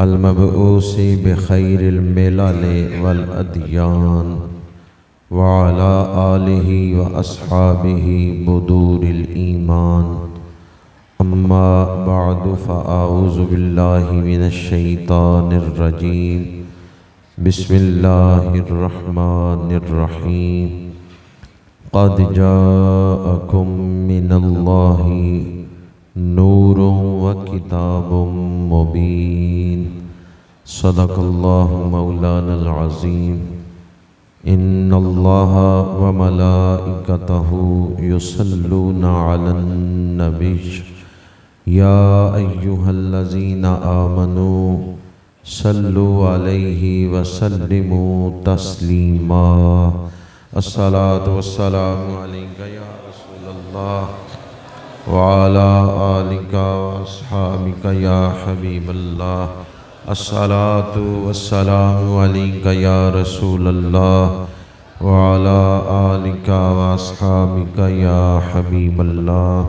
المبعوث بخير الملل والأديان وعلى آله وأصحابه بدور الإيمان أما بعد فأعوذ بالله من الشيطان الرجيم بسم الله الرحمن الرحيم قد جاءكم من الله نور وكتاب مبين صدق الله مولانا العظيم إن الله وملائكته يصلون على النبي يا أيها الذين آمنوا صلوا عليه وسلموا تسليما الصلاة والسلام عليك يا رسول الله وعلى آلك وأصحابك يا حبيب الله الصلاة والسلام عليك يا رسول الله وعلى آلك وأصحابك يا حبيب الله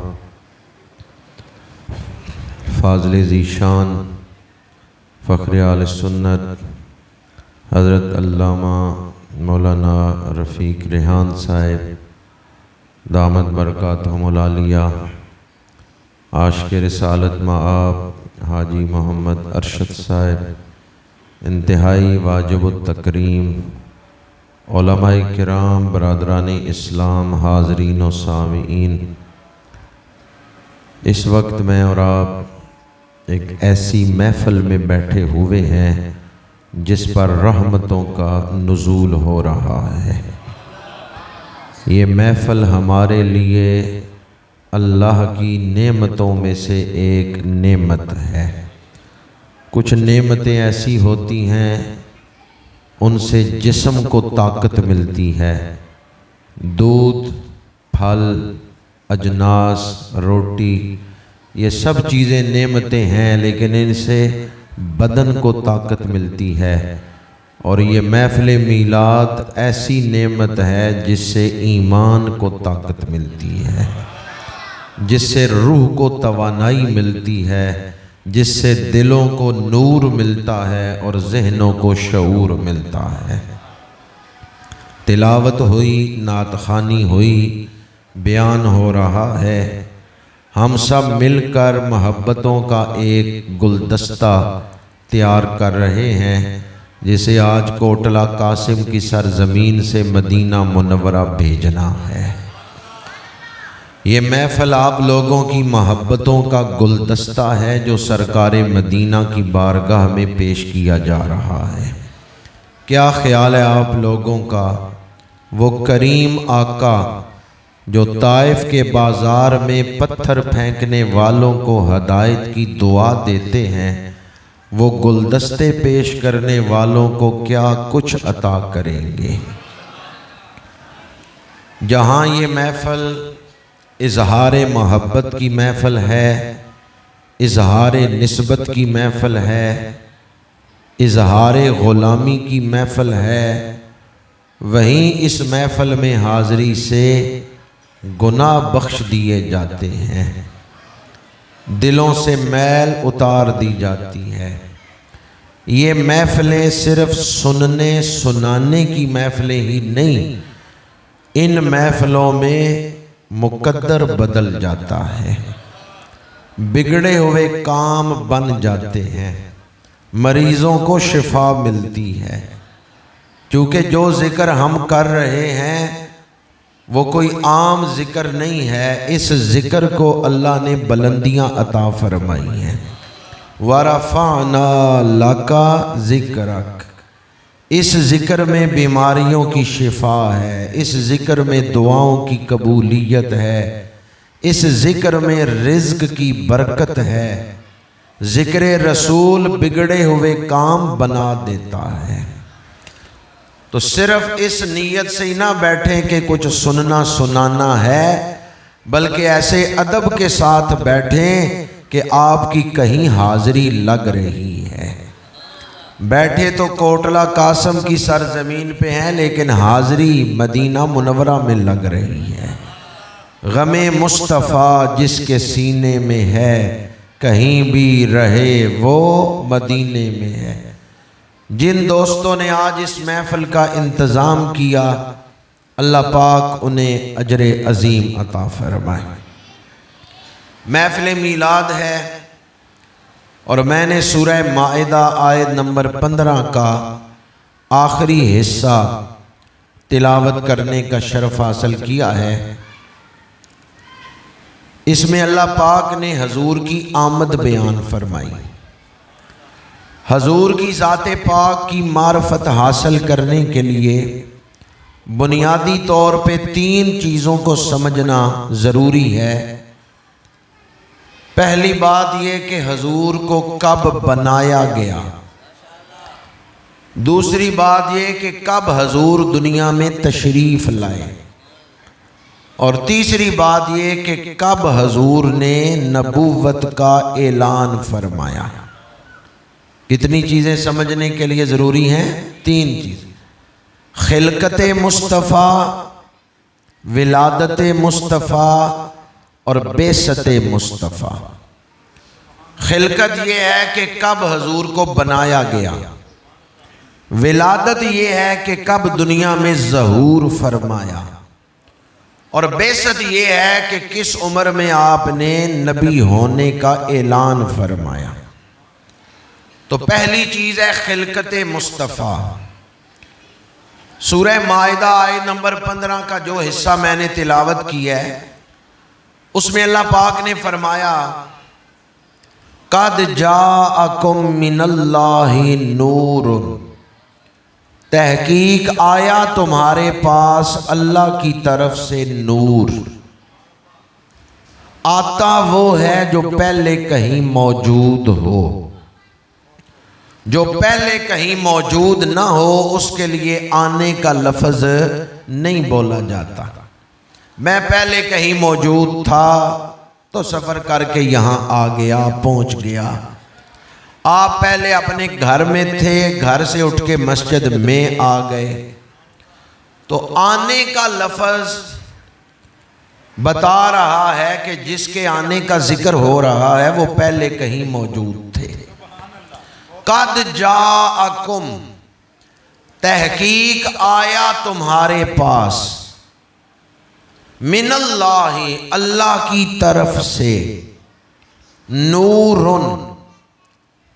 فاضل ذیشان فخر اہل سنت حضرت علامہ مولانا رفیق ریحان صاحب دامت برکاتہم العالیہ، عاشق رسالت مآب حاجی محمد ارشد صاحب، انتہائی واجب التکریم علماء کرام، برادران اسلام، حاضرین و سامعین، اس وقت میں اور آپ ایک ایسی محفل میں بیٹھے ہوئے ہیں جس پر رحمتوں کا نزول ہو رہا ہے۔ یہ محفل ہمارے لیے اللہ کی نعمتوں میں سے ایک نعمت ہے۔ کچھ نعمتیں ایسی ہوتی ہیں ان سے جسم کو طاقت ملتی ہے، دودھ، پھل، اجناس، روٹی، یہ سب چیزیں نعمتیں ہیں، لیکن ان سے بدن کو طاقت ملتی ہے۔ اور یہ محفل میلاد ایسی نعمت ہے جس سے ایمان کو طاقت ملتی ہے، جس سے روح کو توانائی ملتی ہے، جس سے دلوں کو نور ملتا ہے اور ذہنوں کو شعور ملتا ہے۔ تلاوت ہوئی، نعت خوانی ہوئی، بیان ہو رہا ہے، ہم سب مل کر محبتوں کا ایک گلدستہ تیار کر رہے ہیں جسے آج کوٹلہ قاسم کی سرزمین سے مدینہ منورہ بھیجنا ہے۔ یہ محفل آپ لوگوں کی محبتوں کا گلدستہ ہے جو سرکار مدینہ کی بارگاہ میں پیش کیا جا رہا ہے۔ کیا خیال ہے آپ لوگوں کا؟ وہ کریم آقا جو طائف کے بازار میں پتھر پھینکنے والوں کو ہدایت کی دعا دیتے ہیں، وہ گلدستے پیش کرنے والوں کو کیا کچھ عطا کریں گے؟ جہاں یہ محفل اظہار محبت کی محفل ہے، اظہار نسبت کی محفل ہے، اظہار غلامی کی محفل ہے، وہیں اس محفل میں حاضری سے گناہ بخش دیے جاتے ہیں، دلوں سے میل اتار دی جاتی ہے۔ یہ محفلیں صرف سننے سنانے کی محفلیں ہی نہیں، ان محفلوں میں مقدر بدل جاتا ہے، بگڑے ہوئے کام بن جاتے ہیں، مریضوں کو شفا ملتی ہے۔ چونکہ جو ذکر ہم کر رہے ہیں وہ کوئی عام ذکر نہیں ہے، اس ذکر کو اللہ نے بلندیاں عطا فرمائی ہیں۔ وَرَفَعْنَا لَكَ ذِكْرَكَ، اس ذکر میں بیماریوں کی شفا ہے، اس ذکر میں دعاؤں کی قبولیت ہے، اس ذکر میں رزق کی برکت ہے۔ ذکر رسول بگڑے ہوئے کام بنا دیتا ہے۔ تو صرف اس نیت سے ہی نہ بیٹھیں کہ کچھ سننا سنانا ہے، بلکہ ایسے ادب کے ساتھ بیٹھیں کہ آپ کی کہیں حاضری لگ رہی ہے۔ بیٹھے تو کوٹلہ قاسم کی سرزمین پہ ہیں، لیکن حاضری مدینہ منورہ میں لگ رہی ہے۔ غم مصطفیٰ جس کے سینے میں ہے، کہیں بھی رہے وہ مدینے میں ہے۔ جن دوستوں نے آج اس محفل کا انتظام کیا اللہ پاک انہیں اجر عظیم عطا فرمائے۔ محفل میلاد ہے اور میں نے سورہ مائدہ آیت نمبر 15 کا آخری حصہ تلاوت کرنے کا شرف حاصل کیا ہے۔ اس میں اللہ پاک نے حضور کی آمد بیان فرمائی۔ حضور کی ذات پاک کی معرفت حاصل کرنے کے لیے بنیادی طور پہ 3 چیزوں کو سمجھنا ضروری ہے۔ پہلی بات یہ کہ حضور کو کب بنایا گیا، دوسری بات یہ کہ کب حضور دنیا میں تشریف لائے، اور تیسری بات یہ کہ کب حضور نے نبوت کا اعلان فرمایا۔ کتنی چیزیں سمجھنے کے لیے ضروری ہیں؟ 3 چیزیں: خلقت مصطفیٰ، ولادت مصطفیٰ اور بعثت مصطفیٰ۔ خلقت یہ ہے کہ کب حضور کو بنایا گیا، ولادت یہ ہے کہ کب دنیا میں ظہور فرمایا، اور بعثت یہ ہے کہ کس عمر میں آپ نے نبی ہونے کا اعلان فرمایا۔ تو پہلی چیز ہے خلقت مصطفیٰ۔ سورہ مائدہ آیت نمبر 15 کا جو حصہ میں نے تلاوت کی ہے اس میں اللہ پاک نے فرمایا قَدْ جَاءَكُم مِّنَ اللَّهِ نُورٌ، تحقیق آیا تمہارے پاس اللہ کی طرف سے نور۔ آتا وہ ہے جو پہلے کہیں موجود ہو، جو پہلے کہیں موجود نہ ہو اس کے لیے آنے کا لفظ نہیں بولا جاتا۔ میں پہلے کہیں موجود تھا تو سفر کر کے یہاں آ گیا، پہنچ گیا۔ آپ پہلے اپنے گھر میں تھے، گھر سے اٹھ کے مسجد میں آ گئے، تو آنے کا لفظ بتا رہا ہے کہ جس کے آنے کا ذکر ہو رہا ہے وہ پہلے کہیں موجود تھے۔ قد جاءکم، تحقیق آیا تمہارے پاس، من اللہ، اللہ کی طرف سے، نورن۔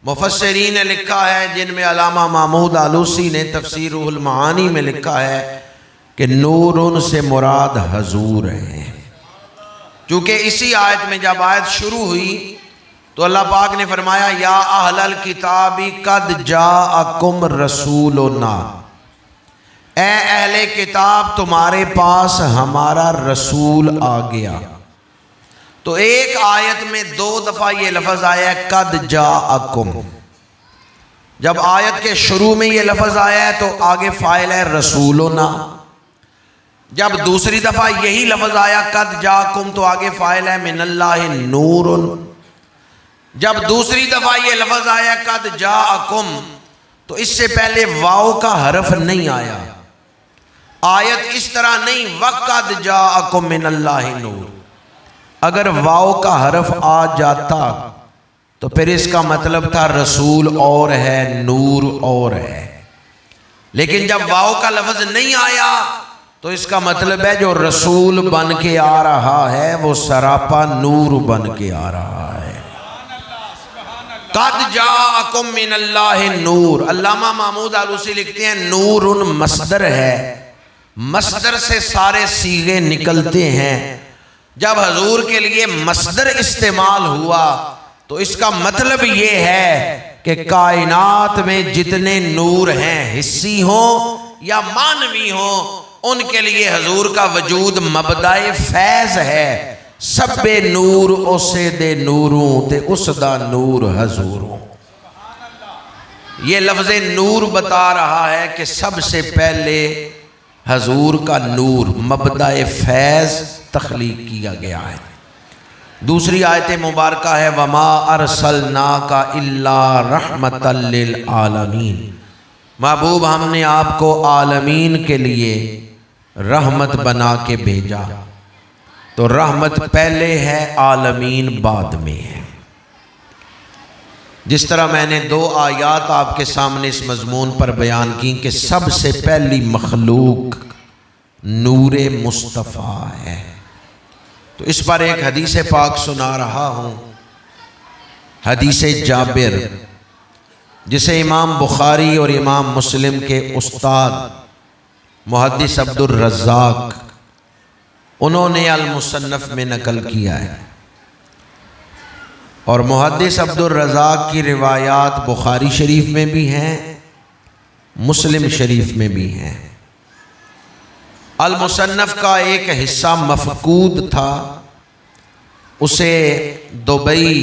مفسرین نے لکھا ہے، جن میں علامہ محمود آلوسی نے تفسیر روح المعانی میں لکھا ہے کہ نورن سے مراد حضور ہیں، چونکہ اسی آیت میں جب آیت شروع ہوئی تو اللہ پاک نے فرمایا یا اہل الکتاب قد جاءکم رسولنا، اے اہل کتاب تمہارے پاس ہمارا رسول آ گیا۔ تو ایک آیت میں 2 دفعہ یہ لفظ آیا ہے قد جاءکم۔ جب آیت کے شروع میں یہ لفظ آیا ہے تو آگے فاعل ہے رسولنا، جب دوسری دفعہ یہی لفظ آیا قد جاءکم تو آگے فاعل ہے من اللہ نور، جب دوسری دفعہ یہ لفظ آیا قد جاءکم تو اس سے پہلے واو کا حرف نہیں آیا، آیت اس طرح نہیں وقد جاءکم من اللہ نور۔ اگر واو کا حرف آ جاتا تو پھر اس کا مطلب تھا رسول اور ہے، نور اور ہے، لیکن جب واو کا لفظ نہیں آیا تو اس کا مطلب ہے جو رسول بن کے آ رہا ہے وہ سراپا نور بن کے آ رہا ہے۔ قد جاءکم من اللہ نور۔ علامہ محمود آلوسی لکھتے ہیں نور مصدر ہے، مصدر سے سارے صیغے نکلتے ہیں۔ جب حضور کے لیے مصدر استعمال ہوا تو اس کا مطلب یہ ہے کہ کائنات میں جتنے نور ہیں، حسی ہوں یا معنوی ہوں، ان کے لیے حضور کا وجود مبدأ فیض ہے۔ سب نور اسے دے نوروں تے اس دا نور حضوروں۔ یہ لفظ نور بتا رہا ہے کہ سب سے پہلے حضور کا نور مبدأ فیض تخلیق کیا گیا ہے۔ دوسری آیت مبارکہ ہے وما ارسلناک الا رحمتا للعالمین، محبوب ہم نے آپ کو عالمین کے لیے رحمت بنا کے بھیجا۔ تو رحمت پہلے ہے، عالمین بعد میں ہے۔ جس طرح میں نے 2 آیات آپ کے سامنے اس مضمون پر بیان کی کہ سب سے پہلی مخلوق نور مصطفیٰ ہے، تو اس پر ایک حدیث پاک سنا رہا ہوں، حدیث جابر، جسے امام بخاری اور امام مسلم کے استاد محدث عبد الرزاق انہوں نے المصنف میں نقل کیا ہے، اور محدث عبد الرزاق کی روایات بخاری شریف میں بھی ہیں، مسلم شریف میں بھی ہیں۔ المصنف کا ایک حصہ مفقود تھا، اسے دبئی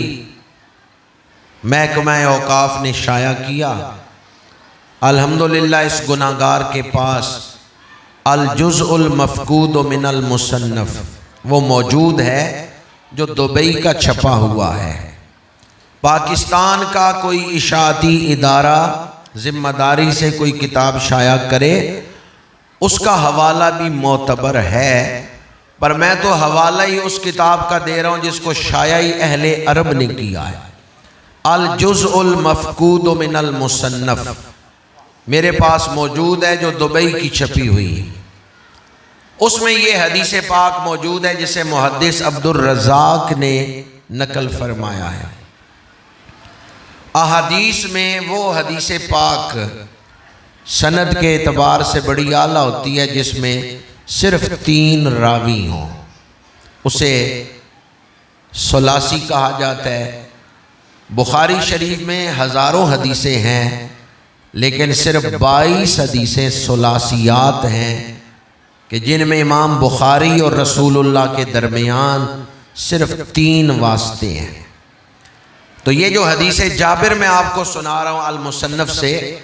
محکمہ اوقاف نے شائع کیا۔ الحمدللہ اس گناہگار کے پاس الجزء المفقود من المصنف وہ موجود ہے جو دبئی کا چھپا ہوا ہے۔ پاکستان کا کوئی اشاعتی ادارہ ذمہ داری سے کوئی کتاب شائع کرے، اس کا حوالہ بھی معتبر ہے، پر میں تو حوالہ ہی اس کتاب کا دے رہا ہوں جس کو شائع اہل عرب نے کیا ہے، الجزء المفقود من المصنف میرے پاس موجود ہے جو دبئی کی چھپی ہوئی ہے۔ اس میں یہ حدیث پاک موجود ہے جسے محدث عبد الرزاق نے نقل فرمایا ہے۔ احادیث میں وہ حدیث پاک سند کے اعتبار سے بڑی اعلیٰ ہوتی ہے جس میں صرف 3 راوی ہوں، اسے ثلاثی کہا جاتا ہے۔ بخاری شریف میں ہزاروں حدیثیں ہیں، لیکن صرف 22 حدیثیں ثلاثیات ہیں کہ جن میں امام بخاری اور رسول اللہ کے درمیان صرف 3 واسطے ہیں۔ تو یہ جو حدیث جابر میں آپ کو سنا رہا ہوں المصنف سے،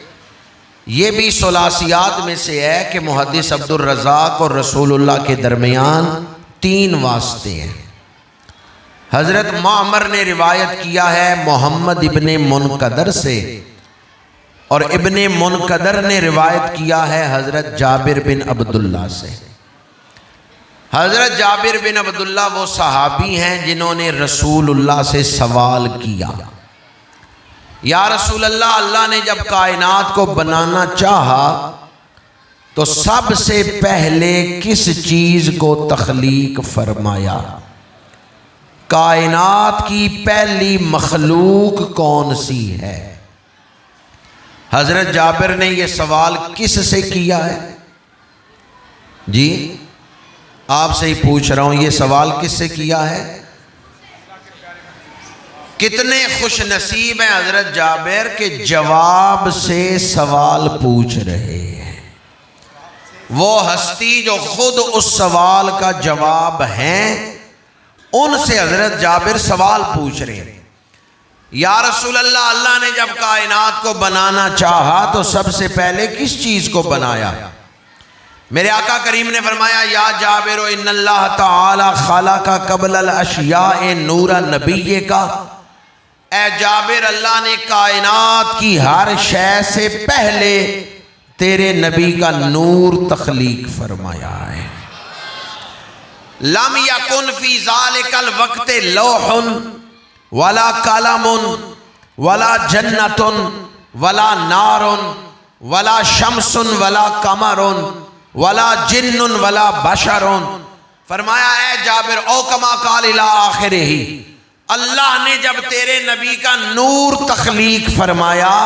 یہ بھی ثلاثیات میں سے ہے کہ محدث عبد الرزاق اور رسول اللہ کے درمیان 3 واسطے ہیں۔ حضرت معمر نے روایت کیا ہے محمد ابن منقدر سے، اور ابن منقدر نے روایت کیا ہے حضرت جابر بن عبداللہ سے۔ حضرت جابر بن عبداللہ وہ صحابی ہیں جنہوں نے رسول اللہ سے سوال کیا، یا رسول اللہ، اللہ نے جب کائنات کو بنانا چاہا تو سب سے پہلے کس چیز کو تخلیق فرمایا؟ کائنات کی پہلی مخلوق کون سی ہے؟ حضرت جابر نے یہ سوال کس سے کیا ہے؟ جی آپ سے ہی پوچھ رہا ہوں، یہ سوال کس سے کیا ہے؟ کتنے خوش نصیب ہیں حضرت جابر کہ جواب سے سوال پوچھ رہے ہیں۔ وہ ہستی جو خود اس سوال کا جواب ہیں، ان سے حضرت جابر سوال پوچھ رہے ہیں۔ یا رسول اللہ، اللہ نے جب کائنات کو بنانا چاہا تو سب سے پہلے کس چیز کو بنایا؟ میرے آقا کریم نے فرمایا، یا جابر ان اللہ تعالی خلق قبل الاشیاء نور نبی کا، اے جابر، اللہ نے کائنات کی ہر شے سے پہلے تیرے نبی کا نور تخلیق فرمایا ہے۔ لم یکن فی ذالک الوقت لوح ولا قلم ولا جنت ولا نار ولا شمس ولا قمر ولا جن ولا بشر۔ فرمایا اے جابر، او کما قال الی آخرہ، اللہ نے جب تیرے نبی کا نور تخلیق فرمایا،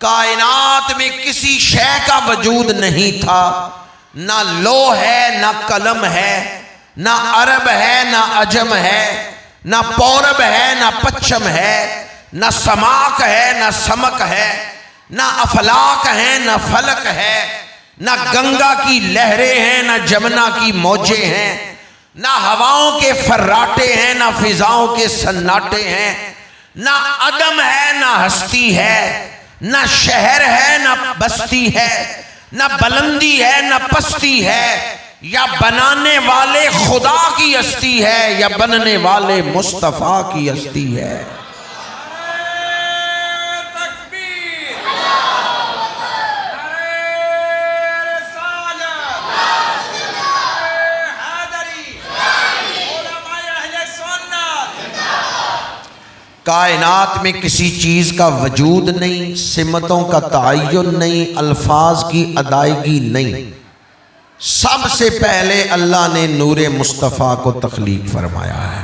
کائنات میں کسی شے کا وجود نہیں تھا، نہ لوح ہے، نہ قلم ہے، نہ عرب ہے، نہ عجم ہے، نہ پورب ہے، نہ پچھم ہے، نہ سماک ہے، نہ سمک ہے، نہ افلاک ہے، نہ فلک ہے، نہ گنگا کی لہریں ہیں، نہ جمنا کی موجیں ہیں، نہ ہواؤں کے فراٹے ہیں، نہ فضاؤں کے سناٹے ہیں، نہ عدم ہے، نہ ہستی ہے، نہ شہر ہے، نہ بستی ہے، نہ بلندی ہے، نہ پستی ہے، یا بنانے والے خدا کی ہستی ہے یا بننے والے مصطفیٰ کی ہستی ہے۔ کائنات میں کسی چیز کا وجود نہیں، سمتوں کا تعین نہیں، الفاظ کی ادائیگی نہیں، سب سے پہلے اللہ نے نور مصطفیٰ کو تخلیق فرمایا ہے۔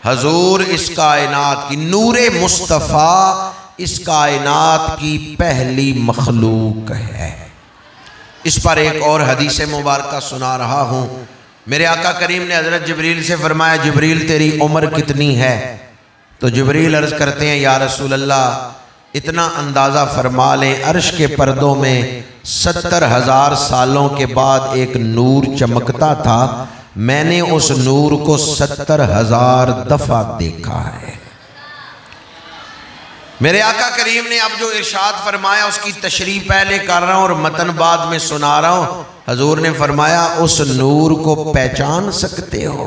حضور اس کائنات کی، نور مصطفیٰ اس کائنات کی پہلی مخلوق ہے۔ اس پر ایک اور حدیث مبارکہ سنا رہا ہوں۔ میرے آقا کریم نے حضرت جبریل سے فرمایا، جبریل تیری عمر کتنی ہے؟ تو جبریل عرض کرتے ہیں، یا رسول اللہ اتنا اندازہ فرما لیں، عرش کے پردوں میں 70,000 سالوں کے بعد ایک نور چمکتا تھا، میں نے اس نور کو 70,000 دفعہ دیکھا ہے۔ میرے آقا کریم نے اب جو ارشاد فرمایا اس کی تشریح پہلے کر رہا ہوں اور متن بعد میں سنا رہا ہوں۔ حضور نے فرمایا، اس نور کو پہچان سکتے ہو؟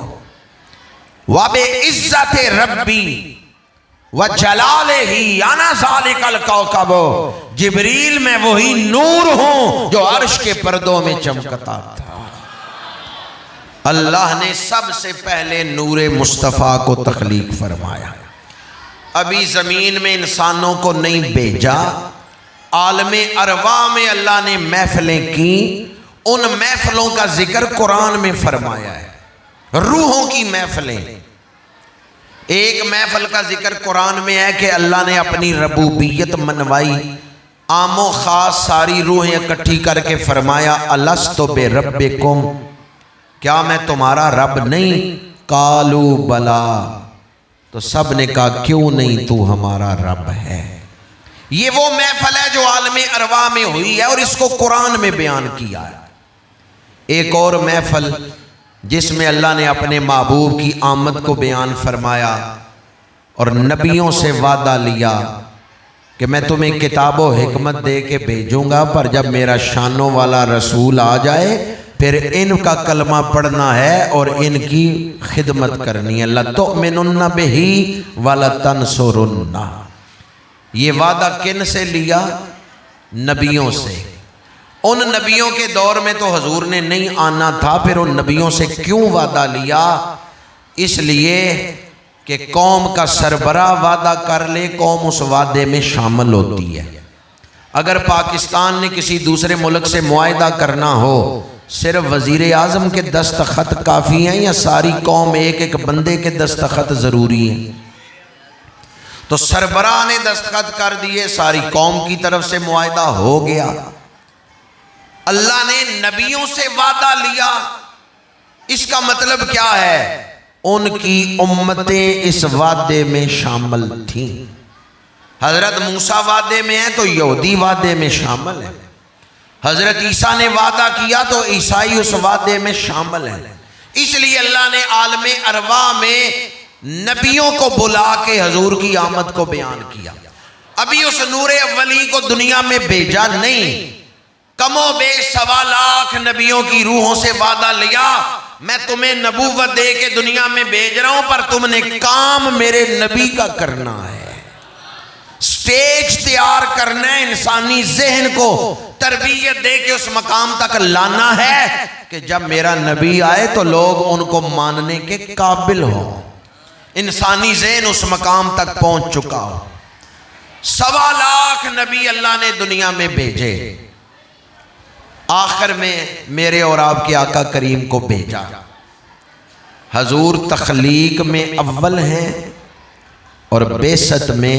وَبِعِزَّتِ رَبِّي وَجَلَالِهِ أَنَا ذَلِكَ الْكَوْكَبُ، جبریل میں وہی نور ہوں جو عرش کے پردوں میں چمکتا تھا۔ اللہ نے سب سے پہلے نور مصطفیٰ کو تخلیق فرمایا۔ ابھی زمین میں انسانوں کو نہیں بھیجا، عالم ارواح میں اللہ نے محفلیں کی، ان محفلوں کا ذکر قرآن میں فرمایا ہے۔ روحوں کی محفلیں، ایک محفل کا ذکر قرآن میں ہے کہ اللہ نے اپنی ربوبیت منوائی، عام و خاص ساری روحیں اکٹھی کر کے فرمایا، الستُ بربکم، کیا میں تمہارا رب نہیں؟ قالوا بلا، تو سب نے کہا کیوں نہیں، تو ہمارا رب ہے۔ یہ وہ محفل ہے جو عالم ارواح میں ہوئی ہے اور اس کو قرآن میں بیان کیا ہے۔ ایک اور محفل جس میں اللہ نے اپنے محبوب کی آمد کو بیان فرمایا اور نبیوں سے وعدہ لیا کہ میں تمہیں کتاب و حکمت دے کے بھیجوں گا، پر جب میرا شانوں والا رسول آ جائے پھر ان کا کلمہ پڑھنا ہے اور ان کی خدمت کرنی ہے۔ لَتُؤْمِنُنَّ بِهِ وَلَتَنْصُرُنَّ، یہ وعدہ کن سے لیا؟ نبیوں سے۔ ان نبیوں کے دور میں تو حضور نے نہیں آنا تھا، پھر ان نبیوں سے کیوں وعدہ لیا؟ اس لیے کہ قوم کا سربراہ وعدہ کر لے، قوم اس وعدے میں شامل ہوتی ہے۔ اگر پاکستان نے کسی دوسرے ملک سے معاہدہ کرنا ہو، صرف وزیر اعظم کے دستخط کافی ہیں یا ساری قوم ایک ایک بندے کے دستخط ضروری ہیں؟ تو سربراہ نے دستخط کر دیے، ساری قوم کی طرف سے معاہدہ ہو گیا۔ اللہ نے نبیوں سے وعدہ لیا، اس کا مطلب کیا ہے؟ ان کی امتیں اس وعدے میں شامل تھیں۔ حضرت موسیٰ وعدے میں ہیں تو یہودی وعدے میں شامل ہیں، حضرت عیسیٰ نے وعدہ کیا تو عیسائی اس وعدے میں شامل ہیں۔ اس لیے اللہ نے عالم ارواح میں نبیوں کو بلا کے حضور کی آمد کو بیان کیا۔ ابھی اس نور اولی کو دنیا میں بھیجا نہیں، کم و بیش 1.25 لاکھ نبیوں کی روحوں سے وعدہ لیا، میں تمہیں نبوت دے کے دنیا میں بھیج رہا ہوں، پر تم نے کام میرے نبی کا کرنا ہے، سٹیج تیار کرنا ہے، انسانی ذہن کو تربیت دے کے اس مقام تک لانا ہے کہ جب میرا نبی آئے تو لوگ ان کو ماننے کے قابل ہوں، انسانی ذہن اس مقام تک پہنچ چکا ہو۔ 1.25 لاکھ نبی اللہ نے دنیا میں بھیجے، آخر میں میرے اور آپ کے آقا کریم کو بھیجا۔ حضور تخلیق میں اول ہیں اور بعثت میں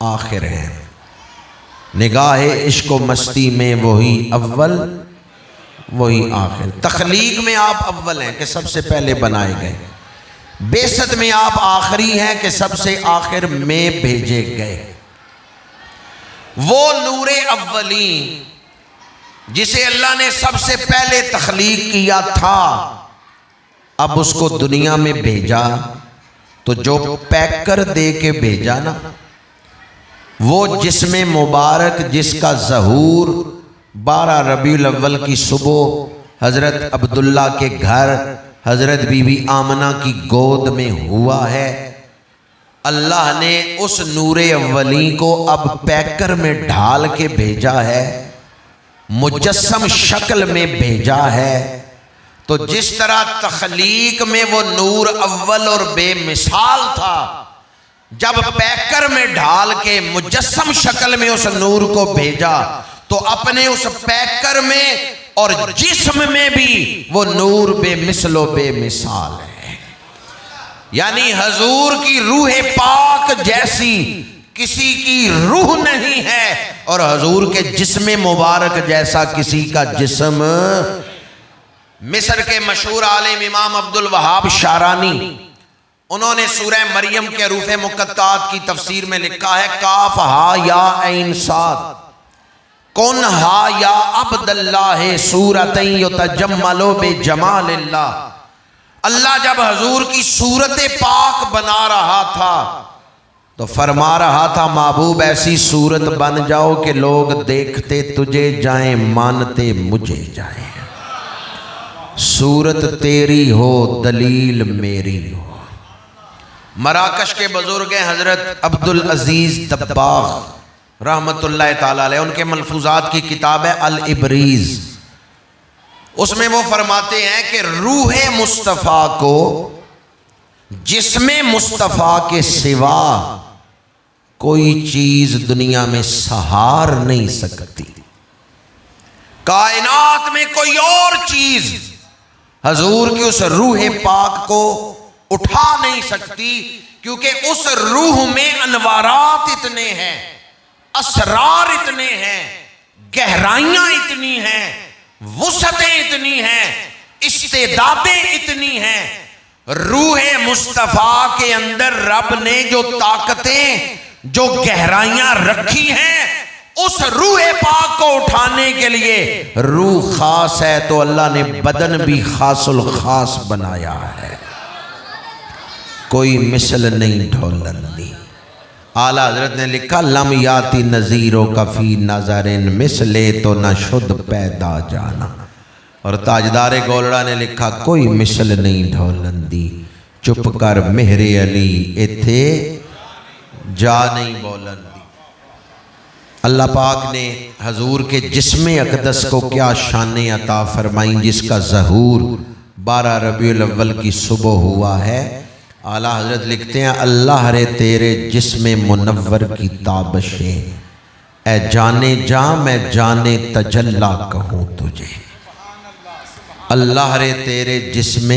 آخر ہیں، نگاہ عشق و مستی میں وہی اول وہی آخر۔ تخلیق میں آپ اول ہیں کہ سب سے پہلے بنائے گئے، بعثت میں آپ آخری ہیں کہ سب سے آخر میں بھیجے گئے۔ وہ نور اولی جسے اللہ نے سب سے پہلے تخلیق کیا تھا، اب اس کو دنیا میں بھیجا تو جو پیک کر دے کے بھیجا نا، وہ جسم مبارک جس کا ظہور 12 ربیع الاول کی صبح حضرت عبداللہ کے گھر حضرت بی بی آمنہ کی گود میں ہوا ہے، اللہ نے اس نور اولی کو اب پیکر میں ڈھال کے بھیجا ہے، مجسم شکل میں بھیجا ہے۔ تو جس طرح تخلیق میں وہ نور اول اور بے مثال تھا، جب پیکر میں ڈھال کے مجسم شکل میں اس نور کو بھیجا تو اپنے اس پیکر میں اور جسم میں بھی وہ نور بے مثل و بے مثال ہے. یعنی حضور کی روح پاک جیسی کسی کی روح نہیں ہے، اور حضور کے جسم مبارک جیسا کسی کا جسم. مصر کے مشہور عالم امام عبد الوہاب شارانی، انہوں نے سورہ مریم کے حروف مقطعات کی تفسیر میں لکھا ہے کاف ہا یا عین صاد کن ہا یا عبد اللہ صورتیں یتجملو بجمال اللہ. اللہ جب حضور کی صورت پاک بنا رہا تھا تو فرما رہا تھا محبوب ایسی صورت بن جاؤ کہ لوگ دیکھتے تجھے جائیں مانتے مجھے جائیں. صورت تیری ہو دلیل میری ہو. مراکش کے بزرگ حضرت عبدالعزیز دباغ رحمت اللہ تعالی علیہ، ان کے ملفوظات کی کتاب ہے الابریز. اس میں وہ فرماتے ہیں کہ روح مصطفیٰ کو جسم مصطفیٰ کے سوا کوئی چیز دنیا میں سہار نہیں سکتی. کائنات میں کوئی اور چیز حضور کی اس روح پاک کو اٹھا نہیں سکتی، کیونکہ اس روح میں انوارات اتنے ہیں، اسرار اتنے ہیں، گہرائیاں اتنی ہیں، وسعتیں اتنی ہیں، استعدادیں اتنی ہیں. روح مصطفیٰ کے اندر رب نے جو طاقتیں جو گہرائیاں رکھی ہیں، اس روح پاک کو اٹھانے کے لیے روح خاص ہے تو اللہ نے بدن بھی خاص الخاص بنایا ہے. کوئی مثل نہیں ڈھولندی. اعلیٰ حضرت نے لکھا لم یاتی نظیروں کا فی نظرن مثلے تو نہ شد پیدا جانا. اور تاجدار گولڑا نے لکھا کوئی مثل نہیں ڈھولندی چپ کر مہر علی ایتھے جا نہیں بولندی. اللہ پاک نے حضور کے جسم اقدس کو کیا شانیں عطا فرمائیں جس کا ظہور 12 ربیع الاول کی صبح ہوا ہے. اعلیٰ حضرت لکھتے ہیں اللہ رے تیرے جسم منور کی تابشیں اے جانے جاں میں جانے تجلا کہوں تجھے. اللہ رے تیرے جسم،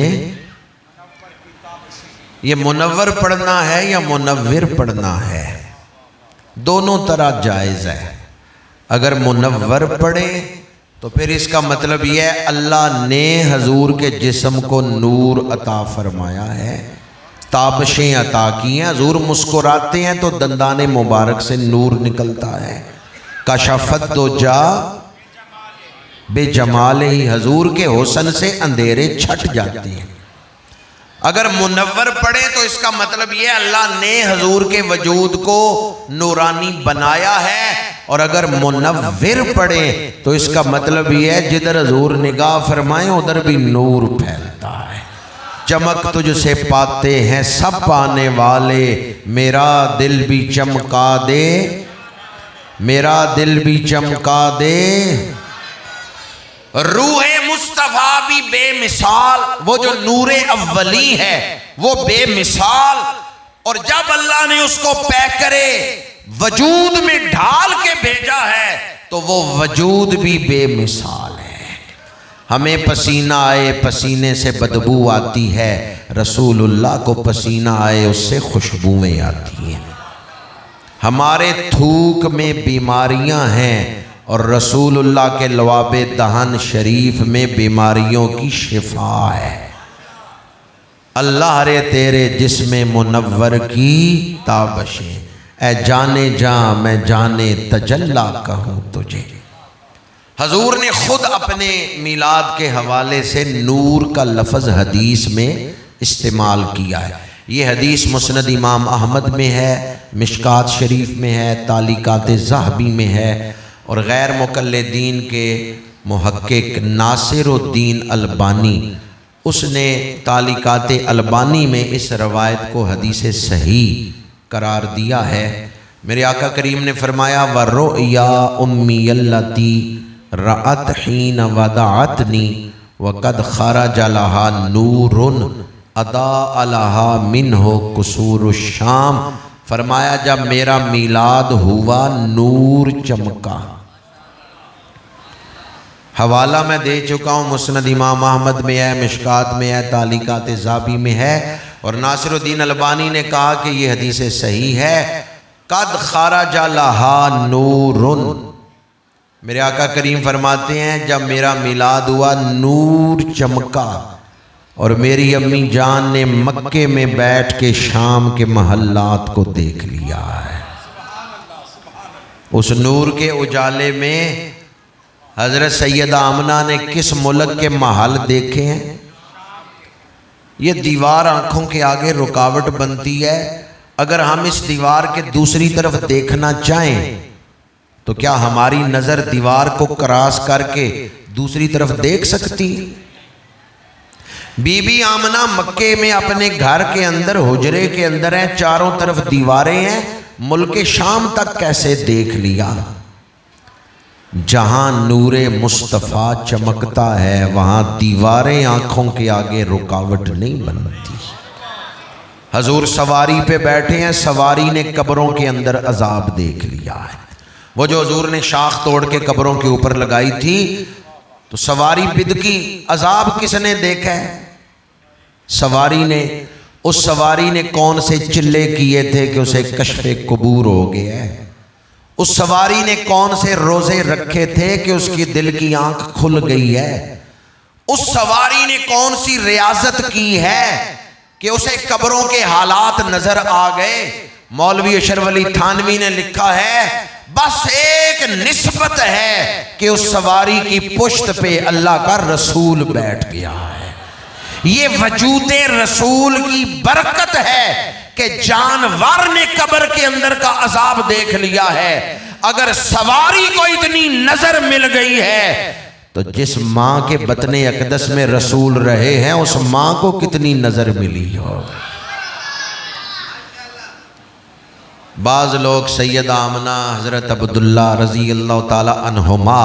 یہ منور پڑھنا ہے یا منور پڑھنا ہے؟ دونوں طرح جائز ہے. اگر منور پڑھے تو پھر اس کا مطلب یہ ہے اللہ نے حضور کے جسم کو نور عطا فرمایا ہے، تابشیں عطا کی ہیں. حضور مسکراتے ہیں تو دندان مبارک سے نور نکلتا ہے. کشفت دو جا بے جمال ہی، حضور کے حسن سے اندھیرے چھٹ جاتے ہیں. اگر منور پڑھے تو اس کا مطلب یہ اللہ نے حضور کے وجود کو نورانی بنایا ہے. اور اگر منور پڑھے تو اس کا مطلب یہ ہے جدھر حضور نگاہ فرمائیں ادھر بھی نور پھیلتا ہے. چمک تجھ سے پاتے ہیں سب پانے والے، میرا دل بھی چمکا دے، میرا دل بھی چمکا دے. روح مصطفیٰ بھی بے مثال، وہ جو نور اولی ہے وہ بے مثال. اور جب اللہ نے اس کو پیکرے وجود میں ڈھال کے بھیجا ہے تو وہ وجود بھی بے مثال ہے. ہمیں پسینہ آئے پسینے سے بدبو آتی ہے، رسول اللہ کو پسینہ آئے اس سے خوشبوئیں آتی ہیں. ہمارے تھوک میں بیماریاں ہیں اور رسول اللہ کے لواب دہن شریف میں بیماریوں کی شفا ہے. اللہ رے تیرے جسم منور کی تابشیں اے جانے جاں میں جانے تجلا کہوں تجھے. حضور نے خود اپنے میلاد کے حوالے سے نور کا لفظ حدیث میں استعمال کیا ہے. یہ حدیث مسند امام احمد میں ہے، مشکات شریف میں ہے، تعلیقات ذہبی میں ہے، اور غیر مقلدین کے محقق ناصر الدین البانی اس نے تعلیقات البانی میں اس روایت کو حدیث صحیح قرار دیا ہے. میرے آقا کریم نے فرمایا وَرُؤْيَا أُمِّيَ الَّتِي رَأَتْ حِينَ وَدَعَتْنِي وَقَدْ خَرَجَ لَهَا نُورٌ أَضَاءَ لَهَا مِنْهُ قُصُورُ الشَّامِ فرمایا جب میرا میلاد ہوا نور چمکا۔ حوالہ میں دے چکا ہوں، مسند امام احمد میں ہے، مشکات میں ہے، تعلیقات ذابی میں ہے، اور ناصر الدین البانی نے کہا کہ یہ حدیث صحیح ہے۔ قد خرج لہا نور، میرے آقا کریم فرماتے ہیں جب میرا میلاد ہوا نور چمکا، اور میری امی جان نے مکے میں بیٹھ کے شام کے محلات کو دیکھ لیا ہے۔ اس نور کے اجالے میں حضرت سیدہ آمنہ نے کس ملک کے محل دیکھے ہیں؟ یہ دیوار آنکھوں کے آگے رکاوٹ بنتی ہے، اگر ہم اس دیوار کے دوسری طرف دیکھنا چاہیں تو کیا ہماری نظر دیوار کو کراس کر کے دوسری طرف دیکھ سکتی؟ بی بی آمنہ مکے میں اپنے گھر کے اندر حجرے کے اندر ہیں، چاروں طرف دیواریں ہیں، ملک شام تک کیسے دیکھ لیا؟ جہاں نور مصطفیٰ چمکتا ہے وہاں دیواریں آنکھوں کے آگے رکاوٹ نہیں بنتی۔ حضور سواری پہ بیٹھے ہیں، سواری نے قبروں کے اندر عذاب دیکھ لیا ہے۔ وہ جو حضور نے شاخ توڑ کے قبروں کے اوپر لگائی تھی تو سواری بدکی، عذاب کس نے دیکھا ہے؟ سواری نے۔ اس سواری نے کون سے چلے کیے تھے کہ اسے کشف قبور ہو گیا ہے؟ اس سواری نے کون سے روزے رکھے تھے کہ اس کی دل کی آنکھ کھل گئی ہے؟ اس سواری نے کون سی ریاضت کی ہے کہ اسے قبروں کے حالات نظر آ گئے؟ مولوی اشرف علی تھانوی نے لکھا ہے بس ایک نسبت ہے کہ اس سواری کی پشت پہ اللہ کا رسول بیٹھ گیا ہے۔ یہ وجود رسول کی برکت ہے کہ جانور نے قبر کے اندر کا عذاب دیکھ لیا ہے۔ اگر سواری کو اتنی نظر مل گئی ہے تو جس ماں کے بطن اقدس میں رسول رہے ہیں اس ماں کو کتنی نظر ملی ہو۔ بعض لوگ سیدہ آمنہ، حضرت عبداللہ رضی اللہ تعالی عنہما،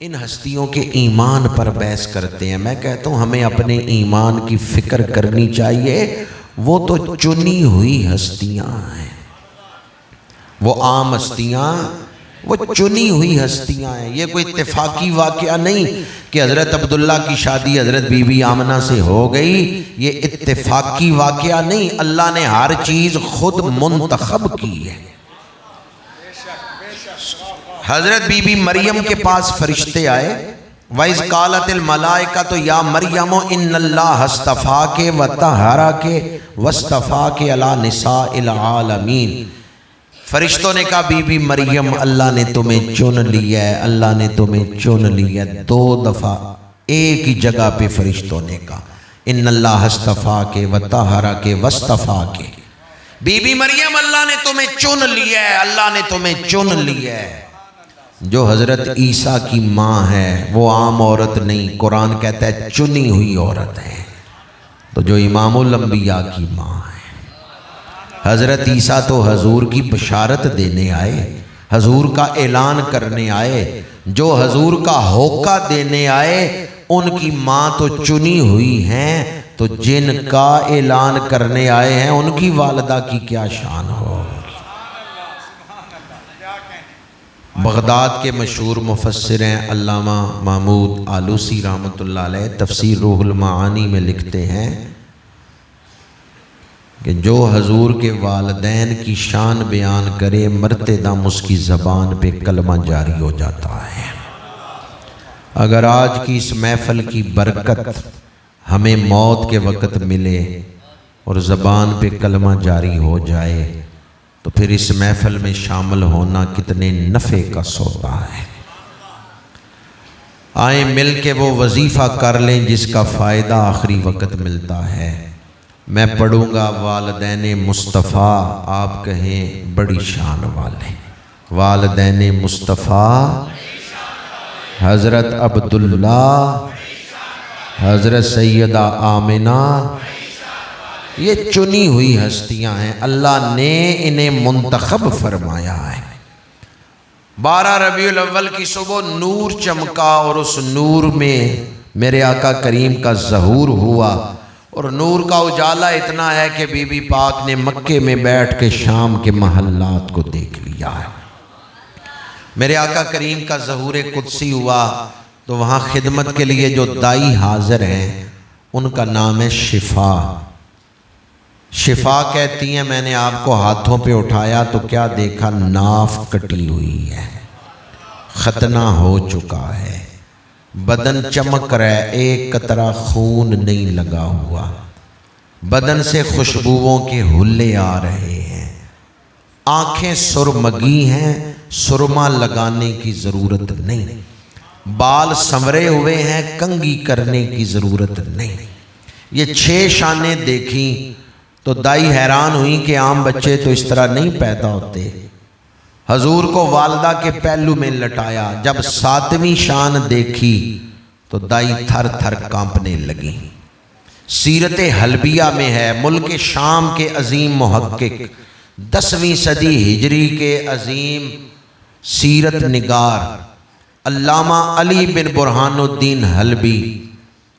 ان ہستیوں کے ایمان پر بحث کرتے ہیں۔ میں کہتا ہوں ہمیں اپنے ایمان کی فکر کرنی چاہیے۔ وہ تو چنی ہوئی ہستیاں ہیں، وہ عام ہستیاں، وہ چنی ہوئی ہستیاں ہیں۔ یہ کوئی اتفاقی واقعہ نہیں کہ حضرت عبداللہ کی شادی حضرت بی بی آمنہ سے ہو گئی، یہ اتفاقی واقعہ نہیں، اللہ نے ہر چیز خود منتخب کی ہے۔ حضرت بی بی مریم کے پاس فرشتے آئے، وَإِذْ قَالَتِ الْمَلَائِكَةُ يَا مَرْيَمُ إِنَّ اللَّهَ اصْطَفَاكِ وَطَهَّرَكِ وَاصْطَفَاكِ عَلَى نِسَاءِ الْعَالَمِينَ۔ فرشتوں نے کہا بی بی مریم اللہ نے تمہیں چن لیا ہے، اللہ نے تمہیں چن لیا ہے۔ دو دفعہ ایک ہی جگہ پہ فرشتوں نے کہا إِنَّ اللَّهَ اصْطَفَاكِ وَطَهَّرَكِ وَاصْطَفَاكِ۔ بی بی مریم اللہ نے تمہیں چن لیا ہے، اللہ نے تمہیں چن لیا ہے۔ جو حضرت عیسیٰ کی ماں ہے وہ عام عورت نہیں، قرآن کہتا ہے چنی ہوئی عورت ہے۔ تو جو امام الانبیاء کی ماں ہے، حضرت عیسیٰ تو حضور کی بشارت دینے آئے، حضور کا اعلان کرنے آئے، جو حضور کا ہوکہ دینے آئے ان کی ماں تو چنی ہوئی ہیں، تو جن کا اعلان کرنے آئے ہیں ان کی والدہ کی کیا شان ہو۔ بغداد کے مشہور مفسر ہیں علامہ محمود آلوسی رحمۃ اللہ علیہ، تفسیر روح المعانی میں لکھتے ہیں کہ جو حضور کے والدین کی شان بیان کرے مرتے دم اس کی زبان پہ کلمہ جاری ہو جاتا ہے۔ اگر آج کی اس محفل کی برکت ہمیں موت کے وقت ملے اور زبان پہ کلمہ جاری ہو جائے تو پھر اس محفل میں شامل ہونا کتنے نفع کا سودا ہے۔ آئیں مل کے وہ وظیفہ کر لیں جس کا فائدہ آخری وقت ملتا ہے۔ میں پڑھوں گا والدین مصطفیٰ، آپ کہیں بڑی شان والے۔ والدین مصطفیٰ حضرت عبداللہ، حضرت سیدہ آمنہ، یہ چنی ہوئی ہستیاں ہیں، اللہ نے انہیں منتخب فرمایا ہے۔ 12 ربیع الاول کی صبح نور چمکا اور اس نور میں میرے آقا کریم کا ظہور ہوا، اور نور کا اجالا اتنا ہے کہ بی بی پاک نے مکے میں بیٹھ کے شام کے محلات کو دیکھ لیا ہے۔ میرے آقا کریم کا ظہور قدسی ہوا تو وہاں خدمت کے لیے جو دائی حاضر ہیں ان کا نام ہے شفا۔ شفا کہتی ہیں میں نے آپ کو ہاتھوں پہ اٹھایا تو کیا دیکھا، ناف کٹی ہوئی ہے، ختنہ ہو چکا ہے، بدن چمک رہا ہے، ایک قطرہ خون نہیں لگا ہوا، بدن سے خوشبوؤں کے حلے آ رہے ہیں، آنکھیں سرمگی ہیں، سرما لگانے کی ضرورت نہیں، بال سنورے ہوئے ہیں، کنگھی کرنے کی ضرورت نہیں۔ یہ 6 شانیں دیکھیں تو دائی حیران ہوئی کہ عام بچے تو اس طرح نہیں پیدا ہوتے۔ حضور کو والدہ کے پہلو میں لٹایا، جب 7ویں شان دیکھی تو دائی تھر تھر کانپنے لگی۔ سیرت حلبیہ میں ہے، ملک شام کے عظیم محقق 10ویں صدی ہجری کے عظیم سیرت نگار علامہ علی بن برہان الدین حلبی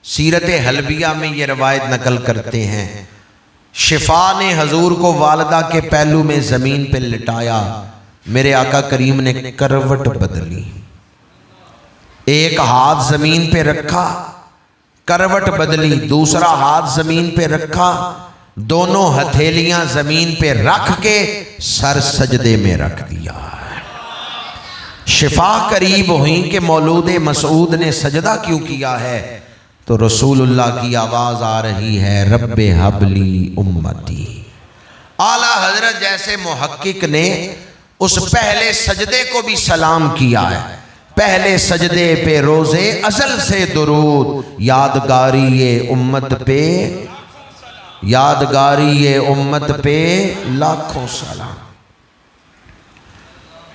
سیرت حلبیہ میں یہ روایت نقل کرتے ہیں، شفا نے حضور کو والدہ کے پہلو میں زمین پہ لٹایا، میرے آقا کریم نے کروٹ بدلی، ایک ہاتھ زمین پہ رکھا، کروٹ بدلی، دوسرا ہاتھ زمین پہ رکھا، دونوں ہتھیلیاں زمین پہ رکھ کے سر سجدے میں رکھ دیا۔ شفا قریب ہوئی کہ مولود مسعود نے سجدہ کیوں کیا ہے، تو رسول اللہ کی آواز آ رہی ہے، رب حبلی امتی۔ اعلیٰ حضرت جیسے محقق نے اس پہلے سجدے کو بھی سلام کیا ہے، پہلے سجدے پہ روزے ازل سے درود، یادگاری امت پہ، یادگاری امت پہ لاکھوں سلام۔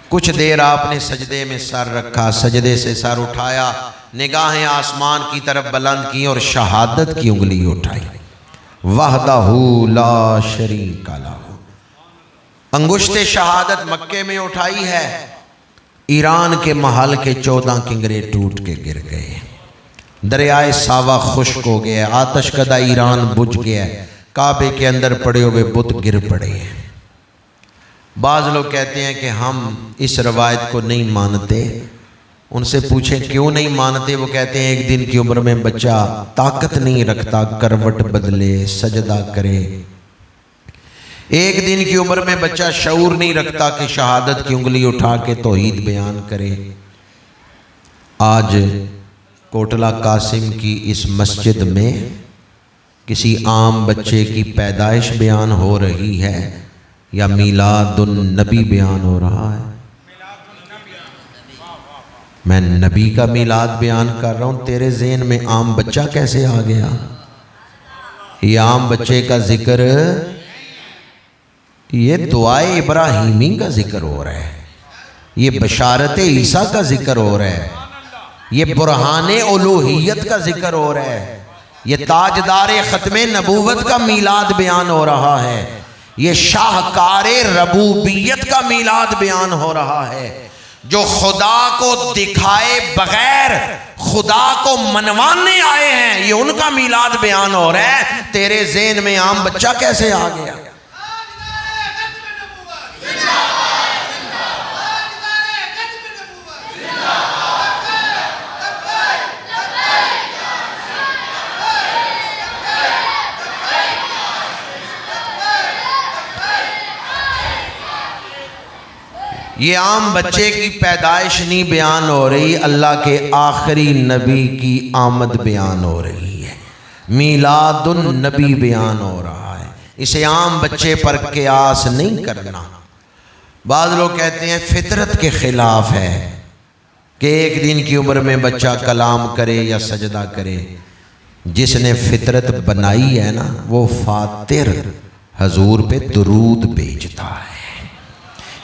کچھ دیر آپ نے سجدے میں سر رکھا، سجدے سے سر اٹھایا، نگاہیں آسمان کی طرف بلند کی اور شہادت کی انگلی اٹھائی، وحدہ لا شریک لہ۔ انگشت شہادت مکے میں اٹھائی ہے، ایران کے محل کے 14 کنگرے ٹوٹ کے گر گئے، دریائے ساوا خشک ہو گیا، آتش کدہ ایران بجھ گیا، کعبے کے اندر پڑے ہوئے بت گر پڑے ہیں۔ بعض لوگ کہتے ہیں کہ ہم اس روایت کو نہیں مانتے، ان سے پوچھیں کیوں نہیں مانتے، وہ کہتے ہیں ایک دن کی عمر میں بچہ طاقت نہیں رکھتا کروٹ بدلے، سجدہ کرے، ایک دن کی عمر میں بچہ شعور نہیں رکھتا کہ شہادت کی انگلی اٹھا کے توحید بیان کرے۔ آج کوٹلہ قاسم کی اس مسجد میں کسی عام بچے کی پیدائش بیان ہو رہی ہے یا میلاد النبی بیان ہو رہا ہے؟ میں نبی کا میلاد بیان کر رہا ہوں، تیرے ذہن میں عام بچہ کیسے آ گیا؟ یہ عام بچے کا ذکر، یہ دعائے ابراہیمی کا ذکر ہو رہا ہے، یہ بشارت عیسیٰ کا ذکر ہو رہا ہے، یہ برہان الوہیت کا ذکر ہو رہا ہے، یہ تاجدار ختم نبوت کا میلاد بیان ہو رہا ہے، یہ شاہکار ربوبیت کا میلاد بیان ہو رہا ہے، جو خدا کو دکھائے بغیر خدا کو منوانے آئے ہیں، یہ ان کا میلاد بیان ہو رہا ہے، تیرے ذہن میں عام بچہ کیسے آ گیا؟ یہ عام بچے کی پیدائش نہیں بیان ہو رہی، اللہ کے آخری نبی کی آمد بیان ہو رہی ہے، میلاد النبی بیان ہو رہا ہے، اسے عام بچے پر قیاس نہیں کرنا۔ بعض لوگ کہتے ہیں فطرت کے خلاف ہے کہ ایک دن کی عمر میں بچہ کلام کرے یا سجدہ کرے، جس نے فطرت بنائی ہے نا وہ فاتر حضور پہ درود بھیجتا ہے،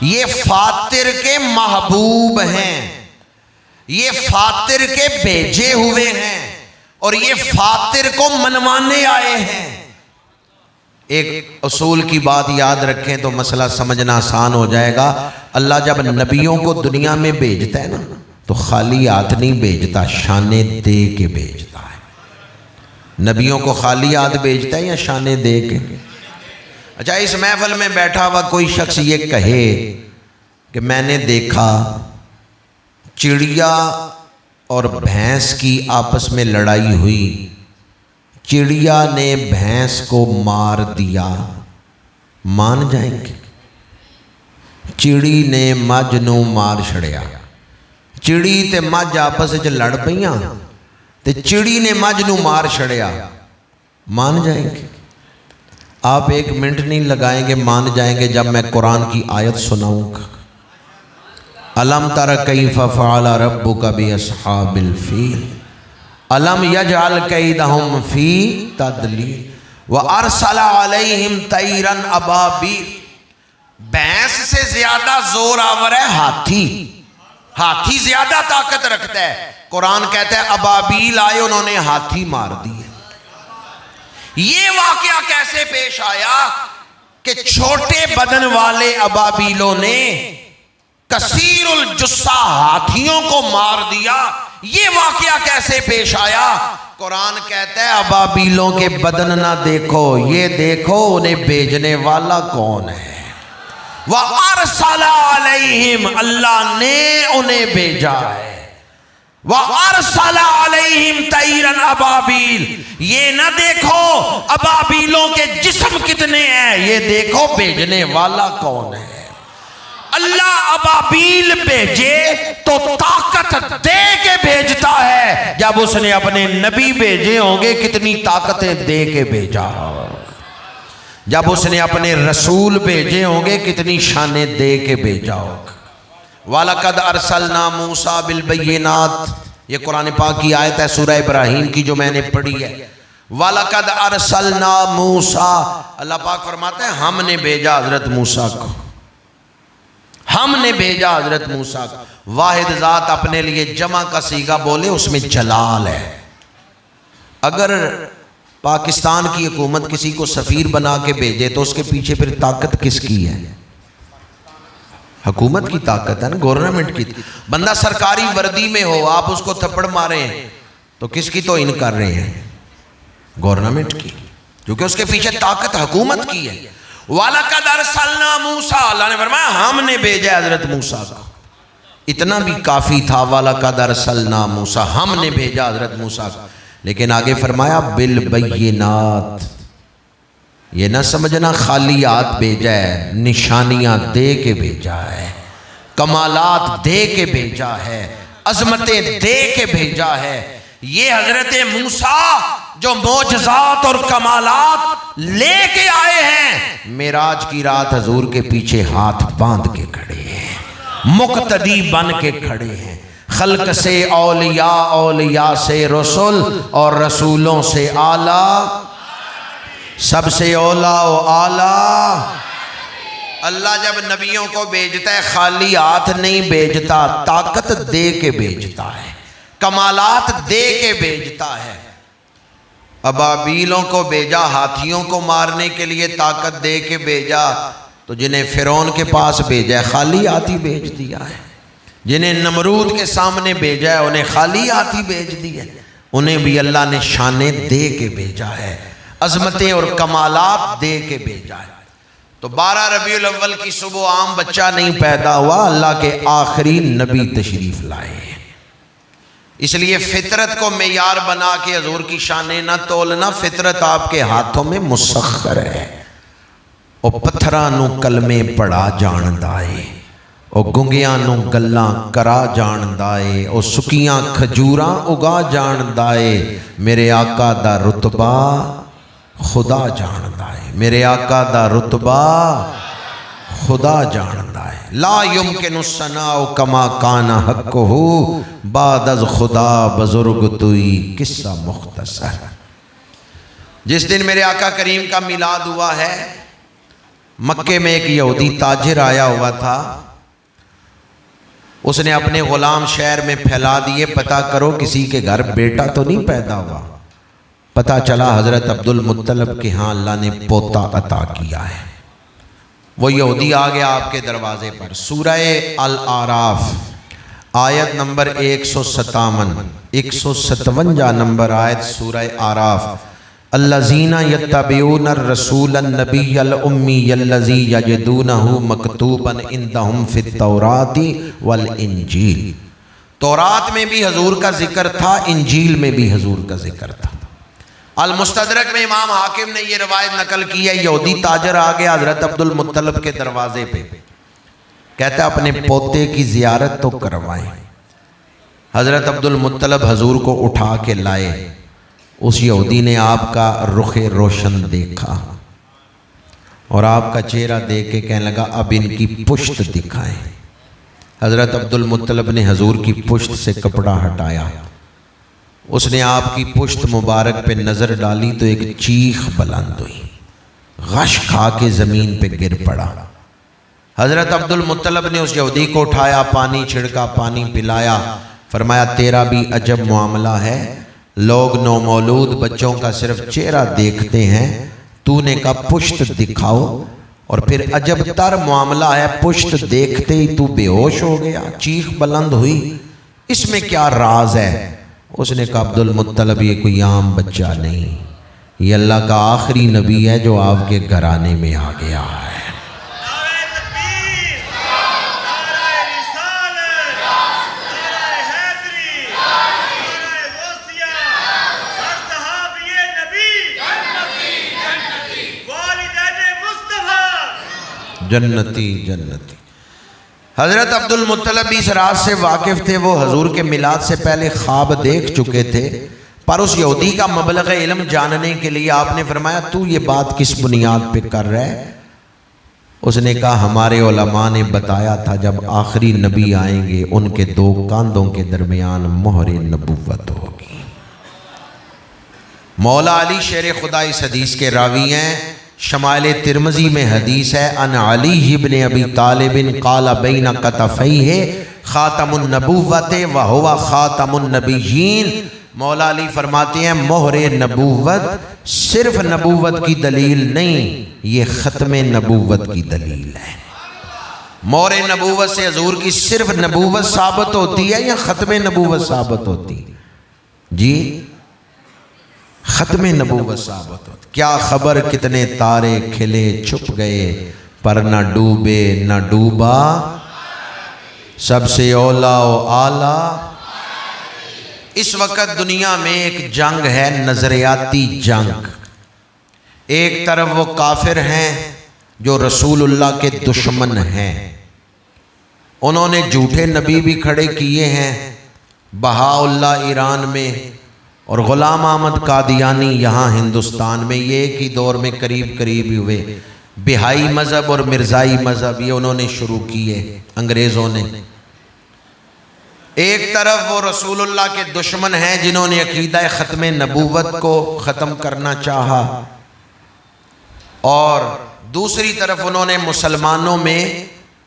یہ فاتر کے محبوب ہیں، یہ فاتر کے بھیجے ہوئے ہیں، اور یہ فاتر کو منوانے آئے ہیں۔ ایک اصول کی بات یاد رکھیں تو مسئلہ سمجھنا آسان ہو جائے گا۔ اللہ جب نبیوں کو دنیا میں بھیجتا ہے نا تو خالی ہاتھ نہیں بھیجتا، شانیں دے کے بھیجتا ہے۔ نبیوں کو خالی ہاتھ بھیجتا ہے یا شانے دے کے؟ اچھا اس محفل میں بیٹھا ہوا کوئی شخص یہ کہے کہ میں نے دیکھا چڑیا اور بھینس کی آپس میں لڑائی ہوئی، چڑیا نے بھینس کو مار دیا، مان جائیں گے؟ چڑی نے مجھ نو مار چھڑیا، چڑی تے مجھ آپس وچ لڑ پئیاں تے چڑی نے مجھ نو مار چھڑیا، مان جائیں گے؟ آپ ایک منٹ نہیں لگائیں گے، مان جائیں گے جب میں قرآن کی آیت سناؤں گا۔ الم تر کیف فعل ربک باصحاب الفیل الم یجعل کیدہم فی تضلیل وارسل علیہم طیرا ابابیل۔ بھینس سے زیادہ زور آور ہے ہاتھی، ہاتھی زیادہ طاقت رکھتا ہے۔ قرآن کہتا ہے ابابیل آئے، انہوں نے ہاتھی مار دیے۔ یہ واقعہ کیسے پیش آیا کہ چھوٹے بدن والے ابابیلوں نے کثیر الجثہ ہاتھیوں کو مار دیا؟ یہ واقعہ کیسے پیش آیا؟ قرآن کہتا ہے ابابیلوں کے بدن نہ دیکھو، یہ دیکھو انہیں بھیجنے والا کون ہے۔ وَأَرْسَلَ عَلَيْهِمْ، اللہ نے انہیں بھیجا ہے۔ وَأَرْسَلَ عَلَيْهِمْ طَيْرًا أَبَابِيلَ، یہ نہ دیکھو ابابیلوں کے جسم کتنے ہیں، یہ دیکھو بھیجنے والا کون ہے۔ اللہ ابابیل بھیجے تو طاقت دے کے بھیجتا ہے، جب اس نے اپنے نبی بھیجے ہوں گے کتنی طاقتیں دے کے بھیجا، جب اس نے اپنے رسول بھیجے ہوں گے کتنی شانیں دے کے بھیجا ہوگا۔ وَلَقَدْ أَرْسَلْنَا مُوسَى بِالْبَيِّنَاتِ، یہ قرآن پاک کی آیت ہے سورہ ابراہیم کی جو میں نے پڑھی ہے۔ وَلَقَدْ أَرْسَلْنَا مُوسَى، اللہ پاک فرماتے ہیں ہم نے بھیجا حضرت موسیٰ کو، ہم نے بھیجا حضرت موسیٰ کو۔ واحد ذات اپنے لیے جمع کا صیغہ بولے اس میں جلال ہے۔ اگر پاکستان کی حکومت کسی کو سفیر بنا کے بھیجے تو اس کے پیچھے پھر طاقت کس کی ہے؟ حکومت کی طاقت ہے نا، گورنمنٹ کی۔ بندہ سرکاری وردی میں ہو، آپ اس کو تھپڑ مارے ہیں تو کس کی توہین کر رہے ہیں؟ گورنمنٹ کی، کیونکہ اس کے پیچھے طاقت حکومت کی ہے۔ وَلَقَدْ أَرْسَلْنَا مُوسَىٰ، اللہ نے فرمایا ہم نے بھیجا حضرت موسیٰ کو۔ اتنا بھی کافی تھا، وَلَقَدْ أَرْسَلْنَا مُوسَىٰ، ہم نے بھیجا حضرت موسیٰ کو۔ لیکن آگے فرمایا بالبینات، یہ نہ سمجھنا خالی ہاتھ بھیجا ہے، نشانیاں دے کے بھیجا ہے، کمالات دے کے بھیجا ہے، عظمتیں دے کے بھیجا ہے۔ یہ حضرت موسیٰ جو معجزات اور کمالات لے کے آئے ہیں، معراج کی رات حضور کے پیچھے ہاتھ باندھ کے کھڑے ہیں، مقتدی بن کے کھڑے ہیں۔ خلق سے اولیاء، اولیاء سے رسول، اور رسولوں سے اعلیٰ، سب سے اولیاء و اعلیٰ۔ اللہ جب نبیوں کو بھیجتا ہے خالی ہاتھ نہیں بھیجتا، طاقت دے کے بھیجتا ہے، کمالات دے کے بھیجتا ہے۔ ابابیلوں کو بھیجا ہاتھیوں کو مارنے کے لیے، طاقت دے کے بھیجا، تو جنہیں فرعون کے پاس بھیجا ہے خالی ہاتھی بھیج دیا ہے، جنہیں نمرود کے سامنے بھیجا ہے انہیں خالی ہاتھی بھیج دیا ہے، انہیں بھی اللہ نے شانیں دے کے بھیجا ہے، عظمتیں اور کمالات دے کے بھیجا ہے۔ تو 12 ربیع الاول کی صبح عام بچہ نہیں پیدا ہوا، اللہ کے آخری نبی تشریف لائے۔ اس لیے فطرت کو معیار بنا کے حضور کی شانیں نہ تولنا، فطرت آپ کے ہاتھوں میں مسخر ہے۔ او پتھراں نو کلمے پڑھا جان دائے، او گنگیاں نو گلاں کرا جان دائے، او سکیاں کھجوراں اگا جان دائے، میرے آقا دا رتبہ خدا جان دائے، میرے آقا دا رتبہ خدا جانتا ہے۔ لا یمکن الثناء کما کان حقہ، بعد از خدا بزرگ توئی قصہ مختصر۔ جس دن میرے آقا کریم کا میلاد ہوا ہے، مکے میں ایک یہودی تاجر آیا ہوا تھا، اس نے اپنے غلام شہر میں پھیلا دیے، پتہ کرو کسی کے گھر بیٹا تو نہیں پیدا ہوا۔ پتہ چلا حضرت عبد المطلب کے ہاں اللہ نے پوتا عطا کیا ہے۔ وہ یہودی آ گیا آپ کے دروازے پر۔ سورہ الاعراف آیت نمبر 157 157 نمبر آیت سورہ اعراف، الذین یتبعون الرسول النبی الامی الذی یجدونہ مکتوبا عندہم فی التوراۃ والانجیل۔ تورات میں بھی حضور کا ذکر تھا، انجیل میں بھی حضور کا ذکر تھا۔ المستدرک میں امام حاکم نے یہ روایت نقل کی ہے، یہودی تاجر آ گیا حضرت عبد المطلب کے دروازے پہ، کہتا ہے اپنے پوتے کی زیارت تو کروائیں۔ حضرت عبد المطلب حضور کو اٹھا کے لائے، اس یہودی نے آپ کا رخ روشن دیکھا اور آپ کا چہرہ دیکھ کے کہنے لگا اب ان کی پشت دکھائیں۔ حضرت عبد المطلب نے حضور کی پشت سے کپڑا ہٹایا، اس نے آپ کی پشت مبارک پہ نظر ڈالی تو ایک چیخ بلند ہوئی، غش کھا کے زمین پہ گر پڑا۔ حضرت عبد المطلب نے اس یہودی کو اٹھایا، پانی چھڑکا، پانی پلایا، فرمایا تیرا بھی عجب معاملہ ہے، لوگ نومولود بچوں کا صرف چہرہ دیکھتے ہیں، تو نے کہا پشت دکھاؤ، اور پھر عجب تر معاملہ ہے، پشت دیکھتے ہی تو بے ہوش ہو گیا، چیخ بلند ہوئی، اس میں کیا راز ہے؟ اس نے کہا عبد المطلب یہ کوئی عام بچہ نہیں، یہ اللہ کا آخری نبی ہے جو آپ کے گھرانے میں آ گیا ہے۔ جنتی جنتی۔ حضرت عبد المطلب بھی اس راز سے واقف تھے، وہ حضور کے میلاد سے پہلے خواب دیکھ چکے تھے، پر اس یہودی کا مبلغ علم جاننے کے لیے آپ نے فرمایا تو یہ بات کس بنیاد پہ کر رہا ہے؟ اس نے کہا ہمارے علماء نے بتایا تھا جب آخری نبی آئیں گے ان کے دو کاندھوں کے درمیان مہر نبوت ہوگی۔ مولا علی شیر خدا اس حدیث کے راوی ہیں، شمائل ترمذی میں حدیث ہے ان علی ابن ابی طالب قال بین کتفیہ خاتم النبوت وہو خاتم النبیین۔ مولا علی فرماتے ہیں مہر نبوت صرف نبوت کی دلیل نہیں، یہ ختم نبوت کی دلیل ہے۔ مہر نبوت سے حضور کی صرف نبوت ثابت ہوتی ہے یا ختم نبوت ثابت ہوتی؟ جی ختم نبوت ثابت ہوتی۔ کیا خبر کتنے تارے کھلے چھپ گئے پر نہ ڈوبے نہ ڈوبا، سب سے اولا و اعلیٰ۔ اس وقت دنیا میں ایک جنگ ہے، نظریاتی جنگ۔ ایک طرف وہ کافر ہیں جو رسول اللہ کے دشمن ہیں، انہوں نے جھوٹے نبی بھی کھڑے کیے ہیں، بہاء اللہ ایران میں اور غلام احمد قادیانی یہاں ہندوستان میں، یہ ایک ہی دور میں قریب قریب ہوئے۔ بہائی مذہب اور مرزائی مذہب یہ انہوں نے شروع کیے انگریزوں نے۔ ایک طرف وہ رسول اللہ کے دشمن ہیں جنہوں نے عقیدہ ختم نبوت کو ختم کرنا چاہا، اور دوسری طرف انہوں نے مسلمانوں میں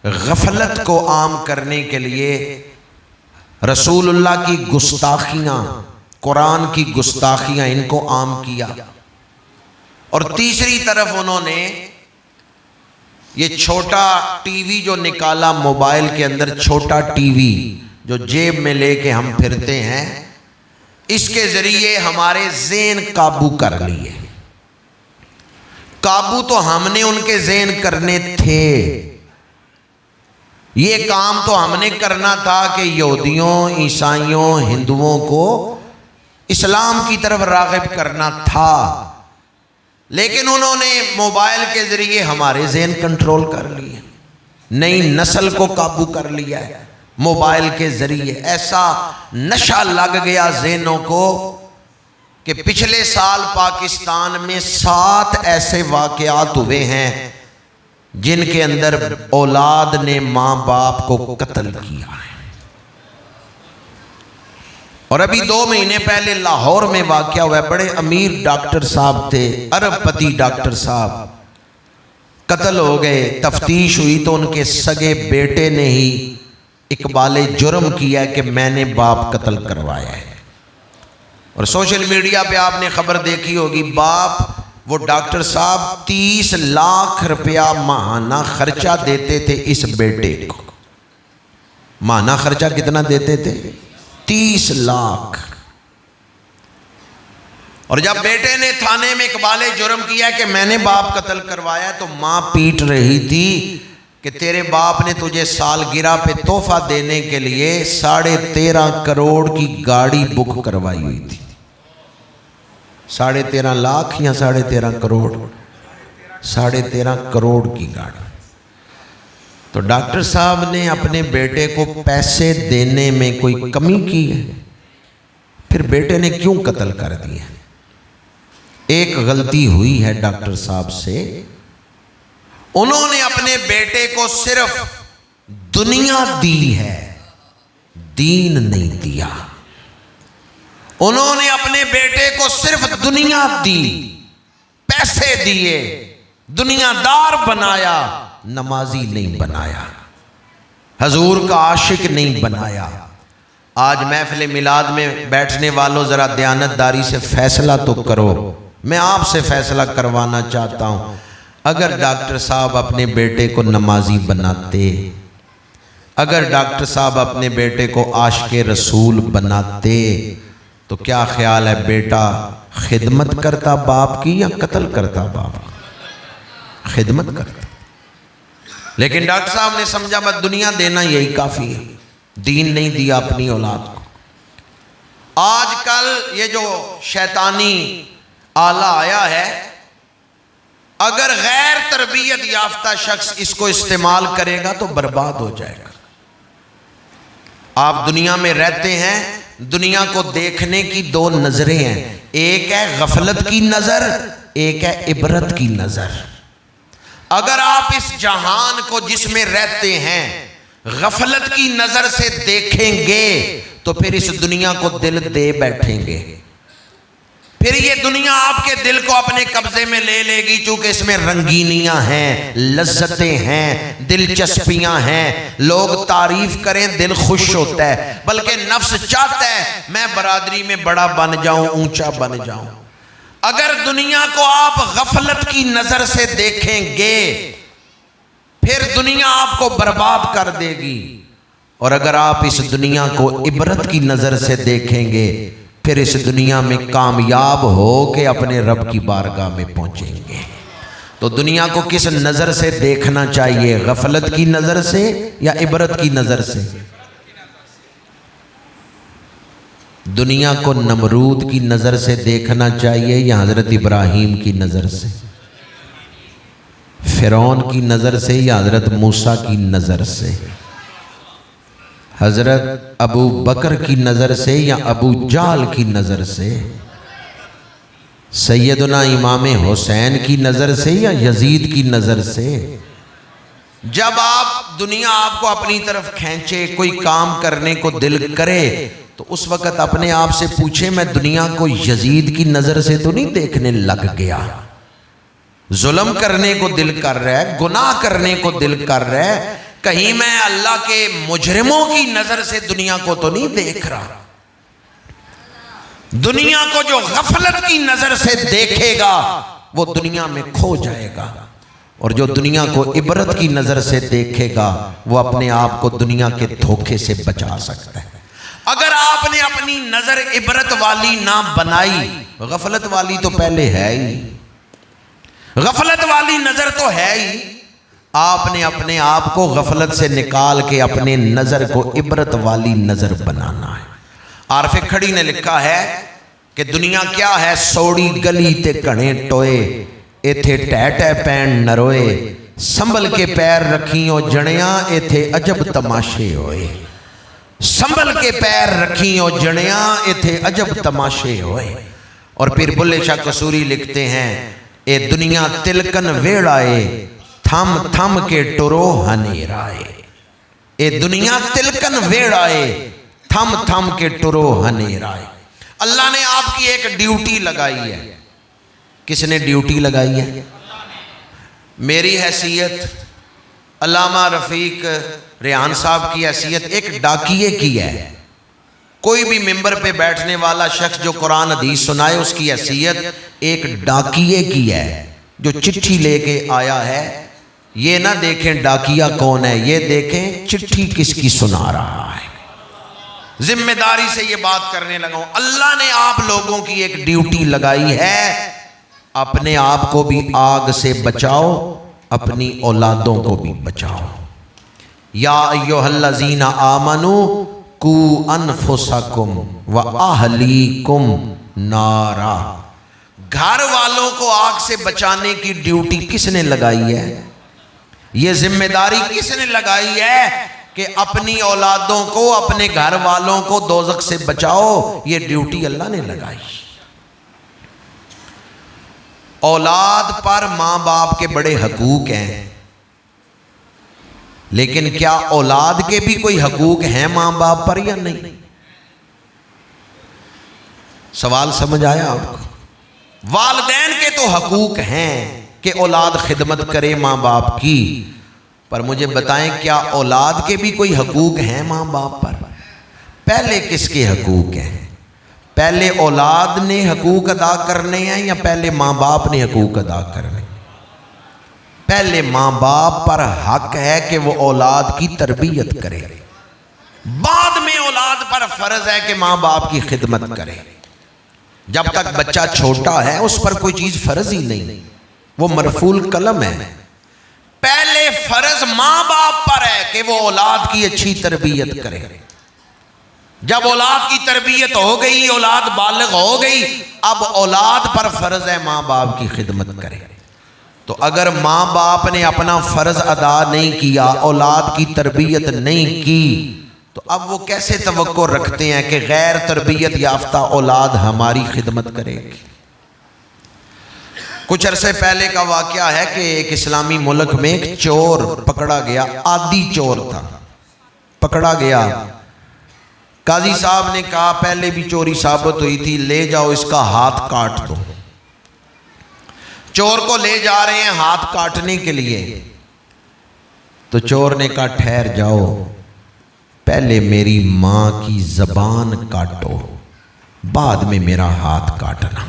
غفلت کو عام کرنے کے لیے رسول اللہ کی گستاخیاں، قرآن کی گستاخیاں ان کو عام کیا، اور تیسری طرف انہوں نے یہ چھوٹا ٹی وی جو نکالا، موبائل کے اندر چھوٹا ٹی وی جو جیب میں لے کے ہم پھرتے ہیں، اس کے ذریعے ہمارے ذہن قابو کر لیے۔ قابو تو ہم نے ان کے ذہن کرنے تھے، یہ کام تو ہم نے کرنا تھا کہ یہودیوں، عیسائیوں، ہندوؤں کو اسلام کی طرف راغب کرنا تھا، لیکن انہوں نے موبائل کے ذریعے ہمارے ذہن کنٹرول کر لیے، نئی نسل کو قابو کر لیا ہے موبائل کے ذریعے۔ ایسا نشہ لگ گیا ذہنوں کو کہ پچھلے سال پاکستان میں 7 ایسے واقعات ہوئے ہیں جن کے اندر اولاد نے ماں باپ کو قتل کیا ہے، اور ابھی 2 مہینے پہلے لاہور میں واقعہ ہوا ہے، بڑے امیر ڈاکٹر صاحب تھے، ارب پتی ڈاکٹر صاحب، قتل ہو گئے۔ تفتیش ہوئی تو ان کے سگے بیٹے نے ہی اقبال جرم کیا کہ میں نے باپ قتل کروایا ہے، اور سوشل میڈیا پہ آپ نے خبر دیکھی ہوگی، باپ وہ ڈاکٹر صاحب 30 لاکھ روپیہ ماہانہ خرچہ دیتے تھے اس بیٹے کو۔ ماہانہ خرچہ کتنا دیتے تھے؟ 30 لاکھ۔ اور جب بیٹے نے تھانے میں اقبال جرم کیا کہ میں نے باپ قتل کروایا تو ماں پیٹ رہی تھی کہ تیرے باپ نے تجھے سالگرہ پہ تحفہ دینے کے لیے 13.5 کروڑ کی گاڑی بک کروائی ہوئی تھی. 13.5 لاکھ یا 13.5 کروڑ؟ 13.5 کروڑ کی گاڑی. تو ڈاکٹر صاحب نے اپنے بیٹے کو پیسے دینے میں کوئی کمی کی ہے؟ پھر بیٹے نے کیوں قتل کر دیا؟ ایک غلطی ہوئی ہے ڈاکٹر صاحب سے، انہوں نے اپنے بیٹے کو صرف دنیا دی ہے، دین نہیں دیا. انہوں نے اپنے بیٹے کو صرف دنیا دی، پیسے دیے، دنیا دار بنایا، نمازی نہیں بنایا، حضور کا عاشق نہیں بنایا. آج محفل میلاد میں بیٹھنے والوں ذرا دیانتداری سے فیصلہ تو کرو. میں آپ سے فیصلہ کروانا چاہتا ہوں، اگر ڈاکٹر صاحب اپنے بیٹے کو نمازی بناتے، اگر ڈاکٹر صاحب اپنے بیٹے کو عاشق رسول بناتے تو کیا خیال ہے بیٹا خدمت کرتا باپ کی یا قتل کرتا باپ کی؟ خدمت کرتا. لیکن ڈاکٹر صاحب نے سمجھا بس دنیا دینا یہی کافی ہے، دین نہیں دیا اپنی اولاد کو. آج کل یہ جو شیطانی آلہ آیا ہے، اگر غیر تربیت یافتہ شخص اس کو استعمال کرے گا تو برباد ہو جائے گا. آپ دنیا میں رہتے ہیں، دنیا کو دیکھنے کی 2 نظریں ہیں، ایک ہے غفلت کی نظر، ایک ہے عبرت کی نظر. اگر آپ اس جہان کو جس میں رہتے ہیں غفلت کی نظر سے دیکھیں گے تو پھر اس دنیا کو دل دے بیٹھیں گے. پھر یہ دنیا آپ کے دل کو اپنے قبضے میں لے لے گی، چونکہ اس میں رنگینیاں ہیں، لذتیں ہیں، دلچسپیاں ہیں. لوگ تعریف کریں دل خوش ہوتا ہے، بلکہ نفس چاہتا ہے میں برادری میں بڑا بن جاؤں، اونچا بن جاؤں. اگر دنیا کو آپ غفلت کی نظر سے دیکھیں گے پھر دنیا آپ کو برباد کر دے گی، اور اگر آپ اس دنیا کو عبرت کی نظر سے دیکھیں گے پھر اس دنیا میں کامیاب ہو کے اپنے رب کی بارگاہ میں پہنچیں گے. تو دنیا کو کس نظر سے دیکھنا چاہیے؟ غفلت کی نظر سے یا عبرت کی نظر سے؟ دنیا کو نمرود کی نظر سے دیکھنا چاہیے یا حضرت ابراہیم کی نظر سے؟ فرعون کی نظر سے یا حضرت موسیٰ کی نظر سے؟ حضرت ابو بکر کی نظر سے یا ابو جہل کی نظر سے؟ سیدنا امام حسین کی نظر سے یا یزید کی نظر سے؟ جب آپ دنیا آپ کو اپنی طرف کھینچے، کوئی کام کرنے کو دل کرے تو اس وقت اپنے آپ سے پوچھیں میں دنیا کو یزید کی نظر سے تو نہیں دیکھنے لگ گیا؟ ظلم کرنے کو دل کر رہا ہے، گناہ کرنے کو دل کر رہا ہے، کہیں میں اللہ کے مجرموں کی نظر سے دنیا کو تو نہیں دیکھ رہا؟ دنیا کو جو غفلت کی نظر سے دیکھے گا وہ دنیا میں کھو جائے گا، اور جو دنیا کو عبرت کی نظر سے دیکھے گا وہ اپنے آپ کو دنیا کے دھوکے سے بچا سکتا ہے. اگر آپ نے اپنی نظر عبرت والی نہ بنائی، غفلت والی تو پہلے ہے ہی، غفلت والی نظر تو ہے ہی، آپ نے اپنے آپ کو غفلت سے نکال کے اپنے نظر کو عبرت والی نظر بنانا ہے. عارف کھڑی نے لکھا ہے کہ دنیا کیا ہے؟ سوڑی گلی تے کھڑے ٹوئے، ایتھے ٹہ ٹہ پین نروئے، سنبھل کے پیر رکھیوں جڑیاں، ایتھے عجب تماشے ہوئے. سنبھل کے پیر رکھیوں جڑیاں، ایتھے عجب تماشے ہوئے. اور پھر بلے شاہ قصوری لکھتے ہیں اے دنیا تلکن ویڑائے، تھم تھم کے ٹرو ہنیرائے. اے دنیا تلکن ویڑائے، تھم تھم کے ٹرو ہنیرائے. اللہ نے آپ کی ایک ڈیوٹی لگائی ہے. کس نے ڈیوٹی لگائی ہے؟ میری حیثیت، علامہ رفیق ریحان صاحب کی حیثیت ایک ڈاکیے کی ہے. کوئی بھی ممبر پہ بیٹھنے والا شخص جو قرآن حدیث سنائے اس کی حیثیت ایک ڈاکیے کی ہے جو چٹھی لے کے آیا ہے. یہ نہ دیکھیں ڈاکیا کون ہے، یہ دیکھیں چٹھی کس کی سنا رہا ہے. ذمہ داری سے یہ بات کرنے لگا ہوں۔ اللہ نے آپ لوگوں کی ایک ڈیوٹی لگائی ہے، اپنے آپ کو بھی آگ سے بچاؤ، اپنی اولادوں کو بھی بچاؤ۔ یا ایھا الذین آمنوا قوا انفسکم واہلیکم نارا۔ گھر والوں کو آگ سے بچانے کی ڈیوٹی کس نے لگائی ہے؟ یہ ذمہ داری کس نے لگائی ہے کہ اپنی اولادوں کو، اپنے گھر والوں کو دوزخ سے بچاؤ؟ یہ ڈیوٹی اللہ نے لگائی۔ اولاد پر ماں باپ کے بڑے حقوق ہیں، لیکن کیا اولاد کے بھی کوئی حقوق ہیں ماں باپ پر یا نہیں؟ سوال سمجھ آیا آپ کو؟ والدین کے تو حقوق ہیں کہ اولاد خدمت کرے ماں باپ کی، پر مجھے بتائیں کیا اولاد کے بھی کوئی حقوق ہیں ماں باپ پر؟ پہلے کس کے حقوق ہیں؟ پہلے اولاد نے حقوق ادا کرنے ہیں یا پہلے ماں باپ نے حقوق ادا کرنے؟ پہلے ماں باپ پر حق ہے کہ وہ اولاد کی تربیت کرے، بعد میں اولاد پر فرض ہے کہ ماں باپ کی خدمت کرے۔ جب تک بچہ چھوٹا ہے اس پر کوئی چیز فرض ہی نہیں، وہ مرفوع القلم ہے۔ پہلے فرض ماں باپ پر ہے کہ وہ اولاد کی اچھی تربیت کرے۔ جب اولاد کی تربیت ہو گئی، اولاد بالغ ہو گئی، اب اولاد پر فرض ہے ماں باپ کی خدمت کرے۔ تو اگر ماں باپ نے اپنا فرض ادا نہیں کیا، اولاد کی تربیت نہیں کی، تو اب وہ کیسے توقع رکھتے ہیں کہ غیر تربیت یافتہ اولاد ہماری خدمت کرے گی؟ کچھ عرصے پہلے کا واقعہ ہے کہ ایک اسلامی ملک میں ایک چور پکڑا گیا، عادی چور تھا، پکڑا گیا۔ قاضی صاحب نے کہا پہلے بھی چوری ثابت ہوئی تھی، لے جاؤ اس کا ہاتھ کاٹ دو۔ چور کو لے جا رہے ہیں ہاتھ کاٹنے کے لیے، تو چور نے کہا ٹھہر جاؤ، پہلے میری ماں کی زبان کاٹو، بعد میں میرا ہاتھ کاٹنا۔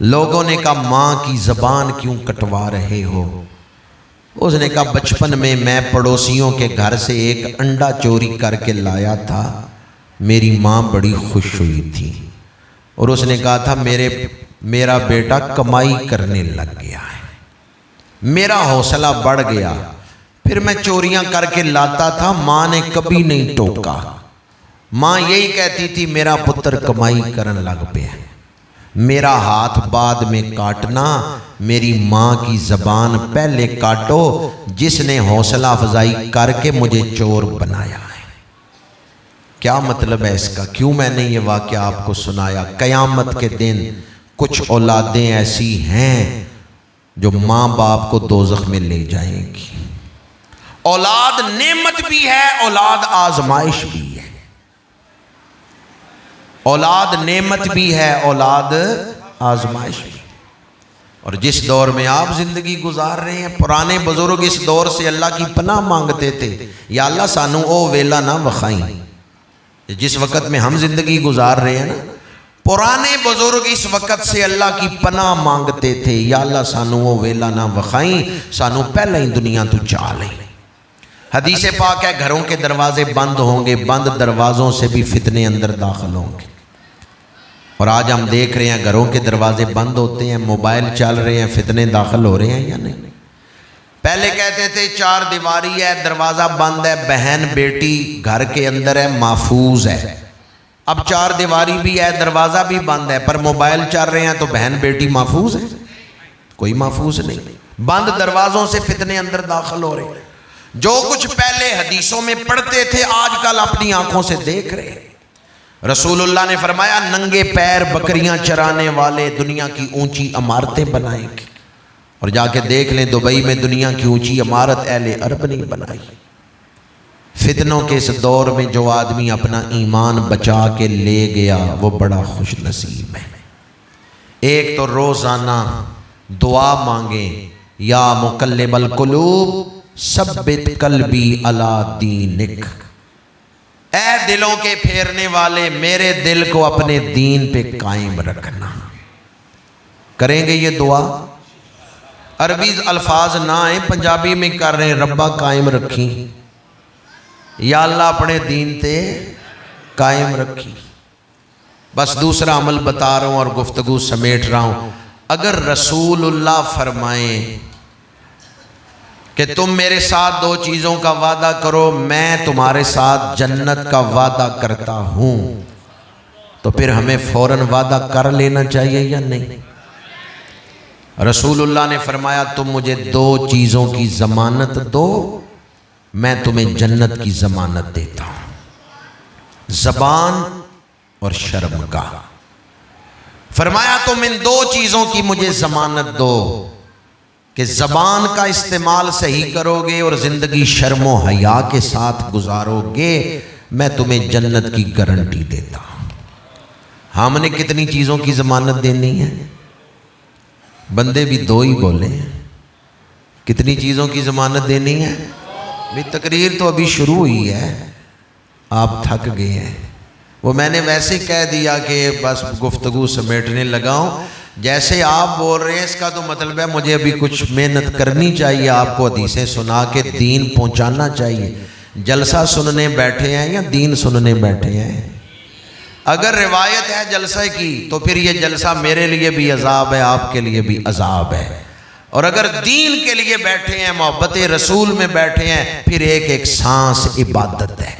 لوگوں نے کہا ماں کی زبان کیوں کٹوا رہے ہو؟ اس نے کہا بچپن میں پڑوسیوں کے گھر سے ایک انڈا چوری کر کے لایا تھا، میری ماں بڑی خوش ہوئی تھی، اور اس نے کہا تھا میرا بیٹا کمائی کرنے لگ گیا ہے، میرا حوصلہ بڑھ گیا، پھر میں چوریاں کر کے لاتا تھا، ماں نے کبھی نہیں ٹوکا، ماں یہی کہتی تھی میرا پتر کمائی کرن لگ پیا، میرا ہاتھ بعد میں کاٹنا، میری ماں کی زبان پہلے کاٹو جس نے حوصلہ افزائی کر کے مجھے چور بنایا ہے۔ کیا مطلب ہے اس کا؟ کیوں میں نے یہ واقعہ آپ کو سنایا؟ قیامت کے دن کچھ اولادیں ایسی ہیں جو ماں باپ کو دوزخ میں لے جائیں گی۔ اولاد نعمت بھی ہے، اولاد آزمائش بھی ہے۔ اولاد نعمت بھی ہے، اولاد آزمائش بھی۔ اور جس دور میں آپ زندگی گزار رہے ہیں، پرانے بزرگ اس دور سے اللہ کی پناہ مانگتے تھے، یا اللہ سانو او ویلا نہ وخائیں۔ جس وقت میں ہم زندگی گزار رہے ہیں نا، پرانے بزرگ اس وقت سے اللہ کی پناہ مانگتے تھے، یا اللہ سانو او ویلا نہ وخائیں، سانو پہلے ہی دنیا تو چاہ لیں۔ حدیث پاک ہے گھروں کے دروازے بند ہوں گے، بند دروازوں سے بھی فتنے اندر داخل ہوں گے۔ اور آج ہم دیکھ رہے ہیں گھروں کے دروازے بند ہوتے ہیں، موبائل چل رہے ہیں، فتنے داخل ہو رہے ہیں یا نہیں؟ پہلے کہتے تھے چار دیواری ہے، دروازہ بند ہے، بہن بیٹی گھر کے اندر ہے، محفوظ ہے۔ اب چار دیواری بھی ہے، دروازہ بھی بند ہے، پر موبائل چل رہے ہیں تو بہن بیٹی محفوظ ہے؟ کوئی محفوظ نہیں۔ بند دروازوں سے فتنے اندر داخل ہو رہے ہیں۔ جو کچھ پہلے حدیثوں میں پڑھتے تھے آج کل اپنی آنکھوں سے دیکھ رہے ہیں۔ رسول اللہ نے فرمایا ننگے پیر بکریاں چرانے والے دنیا کی اونچی عمارتیں بنائیں گے، اور جا کے دیکھ لیں دبئی میں دنیا کی اونچی عمارت اہل عرب نے بنائی۔ فتنوں کے اس دور میں جو آدمی اپنا ایمان بچا کے لے گیا وہ بڑا خوش نصیب ہے۔ ایک تو روزانہ دعا مانگیں، یا مقلب القلوب ثبت قلبی علی دینک، اے دلوں کے پھیرنے والے میرے دل کو اپنے دین پہ قائم رکھنا۔ کریں گے یہ دعا؟ عربی الفاظ نہ آئیں، پنجابی میں کر رہے ہیں، ربا قائم رکھیں، یا اللہ اپنے دین تے قائم رکھی۔ بس دوسرا عمل بتا رہا ہوں اور گفتگو سمیٹ رہا ہوں۔ اگر رسول اللہ فرمائیں کہ تم میرے ساتھ دو چیزوں کا وعدہ کرو، میں تمہارے ساتھ جنت کا وعدہ کرتا ہوں، تو پھر ہمیں فوراً وعدہ کر لینا چاہیے یا نہیں؟ رسول اللہ نے فرمایا تم مجھے دو چیزوں کی ضمانت دو، میں تمہیں جنت کی ضمانت دیتا ہوں، زبان اور شرمگاہ۔ فرمایا تم ان دو چیزوں کی مجھے ضمانت دو کہ زبان کا استعمال صحیح کرو گے اور زندگی شرم و حیا کے ساتھ گزارو گے، میں تمہیں جنت کی گارنٹی دیتا ہوں۔ ہم نے کتنی چیزوں کی ضمانت دینی ہے؟ بندے بھی دو ہی بولے ہیں۔ کتنی چیزوں کی ضمانت دینی ہے؟ بھی تقریر تو ابھی شروع ہوئی ہے، آپ تھک گئے ہیں۔ وہ میں نے ویسے کہہ دیا کہ بس گفتگو سمیٹنے لگا ہوں، جیسے آپ بول رہے ہیں اس کا تو مطلب ہے مجھے ابھی کچھ محنت کرنی چاہیے، آپ کو حدیثیں سنا کے دین پہنچانا چاہیے۔ جلسہ سننے بیٹھے ہیں یا دین سننے بیٹھے ہیں؟ اگر روایت ہے جلسہ کی تو پھر یہ جلسہ میرے لیے بھی عذاب ہے، آپ کے لیے بھی عذاب ہے، اور اگر دین کے لیے بیٹھے ہیں، محبت رسول میں بیٹھے ہیں، پھر ایک ایک سانس عبادت ہے۔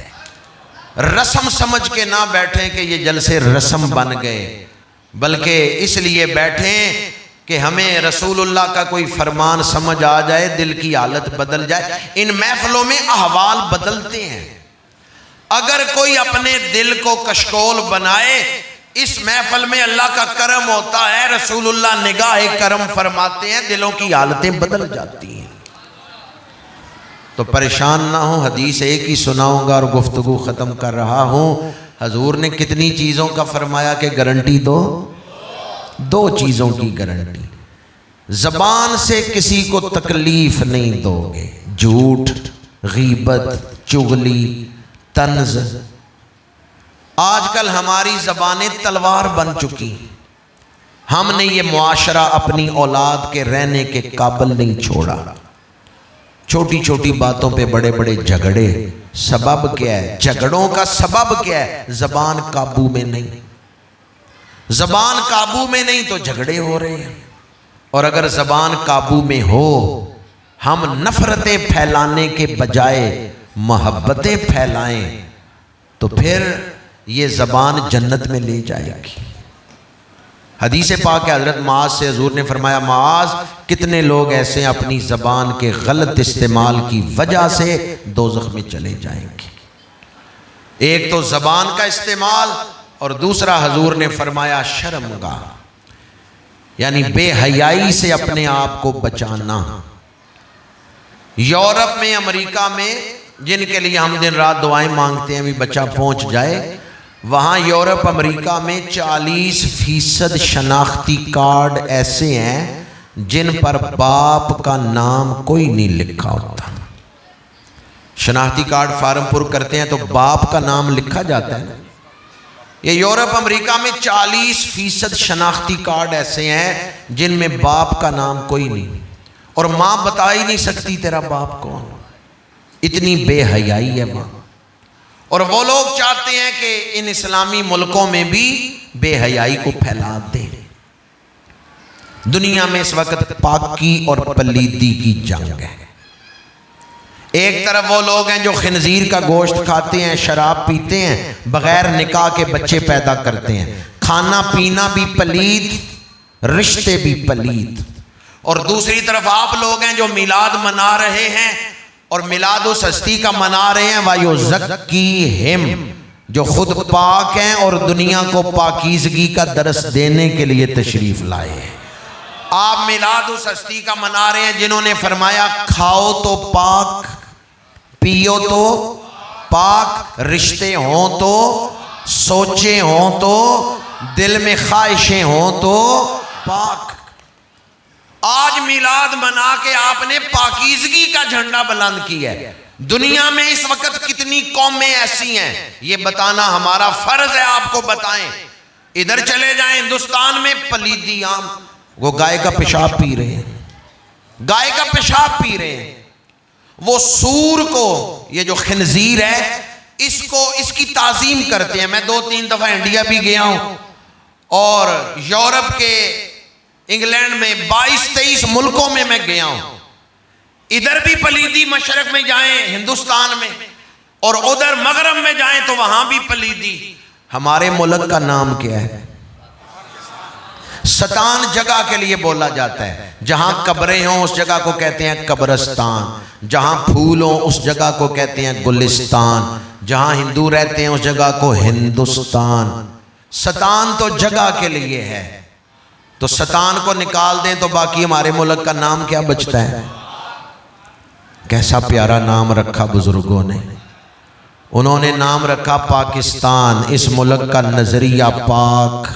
رسم سمجھ کے نہ بیٹھیں کہ یہ جلسے رسم بن گئے، بلکہ اس لیے بیٹھیں کہ ہمیں رسول اللہ کا کوئی فرمان سمجھ آ جائے، دل کی حالت بدل جائے۔ ان محفلوں میں احوال بدلتے ہیں۔ اگر کوئی اپنے دل کو کشکول بنائے، اس محفل میں اللہ کا کرم ہوتا ہے، رسول اللہ نگاہ کرم فرماتے ہیں، دلوں کی حالتیں بدل جاتی ہیں۔ تو پریشان نہ ہوں، حدیث ایک ہی سناؤں گا اور گفتگو ختم کر رہا ہوں۔ حضور نے کتنی چیزوں کا فرمایا کہ گارنٹی دو؟ دو چیزوں کی گارنٹی۔ زبان سے کسی کو تکلیف نہیں دو گے، جھوٹ، غیبت، چغلی، طنز۔ آج کل ہماری زبانیں تلوار بن چکی، ہم نے یہ معاشرہ اپنی اولاد کے رہنے کے قابل نہیں چھوڑا۔ چھوٹی چھوٹی باتوں پہ بڑے بڑے جھگڑے، سبب کیا ہے؟ جھگڑوں کا سبب کیا ہے؟ زبان قابو میں نہیں۔ زبان قابو میں نہیں تو جھگڑے ہو رہے ہیں، اور اگر زبان قابو میں ہو، ہم نفرتیں پھیلانے کے بجائے محبتیں پھیلائیں، تو پھر یہ زبان جنت میں لے جائے گی۔ حدیث پاک ہے، حضرت معاذ سے حضور نے فرمایا معاذ کتنے لوگ ایسے ہیں اپنی زبان کے غلط استعمال کی وجہ سے دوزخ میں چلے جائیں گے۔ ایک تو زبان کا استعمال، اور دوسرا حضور نے فرمایا شرمگاہ، یعنی بے حیائی سے اپنے آپ کو بچانا۔ یورپ میں، امریکہ میں، جن کے لیے ہم دن رات دعائیں مانگتے ہیں بھی بچہ پہنچ جائے، وہاں یورپ امریکہ میں 40% شناختی کارڈ ایسے ہیں جن پر باپ کا نام کوئی نہیں لکھا ہوتا۔ شناختی کارڈ فارم پر کرتے ہیں تو باپ کا نام لکھا جاتا ہے۔ یہ یورپ امریکہ میں 40% شناختی کارڈ ایسے ہیں جن میں باپ کا نام کوئی نہیں، اور ماں بتا ہی نہیں سکتی تیرا باپ کون۔ اتنی بے حیائی ہے ماں، اور وہ لوگ چاہتے ہیں کہ ان اسلامی ملکوں میں بھی بے حیائی کو پھیلا دیں۔ دنیا میں اس وقت پاکی اور پلیدی کی جنگ ہے۔ ایک طرف وہ لوگ ہیں جو خنزیر کا گوشت کھاتے ہیں، شراب پیتے ہیں، بغیر نکاح کے بچے پیدا کرتے ہیں، کھانا پینا بھی پلید، رشتے بھی پلید۔ اور دوسری طرف آپ لوگ ہیں جو میلاد منا رہے ہیں، اور میلاد اس ہستی کا منا رہے ہیں وَيُزَكِّيهِمْ، جو خود پاک ہیں اور دنیا کو پاکیزگی کا درس دینے کے لیے تشریف لائے ہیں۔ آپ میلاد اس ہستی کا منا رہے ہیں جنہوں نے فرمایا کھاؤ تو پاک، پیو تو پاک، رشتے ہوں تو، سوچیں ہوں تو، دل میں خواہشیں ہوں تو پاک۔ آج میلاد منا کے آپ نے پاکیزگی کا جھنڈا بلند کیا ہے۔ دنیا میں اس وقت کتنی قومیں ایسی ہیں یہ بتانا ہمارا فرض ہے، آپ کو بتائیں۔ ادھر چلے جائیں ہندوستان میں پلیدی عام، وہ گائے کا پیشاب پی رہے ہیں، گائے کا پیشاب پی رہے ہیں۔ وہ سور کو، یہ جو خنزیر ہے، اس کی تعظیم کرتے ہیں. میں 2-3 دفعہ انڈیا بھی گیا ہوں اور یورپ کے انگلینڈ میں 22-23 ملکوں میں گیا ہوں. ادھر بھی پلیدی، مشرق میں جائیں ہندوستان میں اور ادھر مغرب میں جائیں تو وہاں بھی پلیدی. ہمارے ملک کا نام کیا ہے؟ ستان جگہ کے لیے بولا جاتا ہے. جہاں قبریں ہوں اس جگہ کو کہتے ہیں قبرستان، جہاں پھول ہوں اس جگہ کو کہتے ہیں گلستان، جہاں ہندو رہتے ہیں اس جگہ کو ہندوستان. ستان تو جگہ کے لیے ہے، تو ستان کو نکال دیں تو باقی ہمارے ملک کا نام کیا بچتا ہے؟ کیسا پیارا نام رکھا بزرگوں نے. انہوں نے نام رکھا پاکستان. اس ملک کا نظریہ پاک،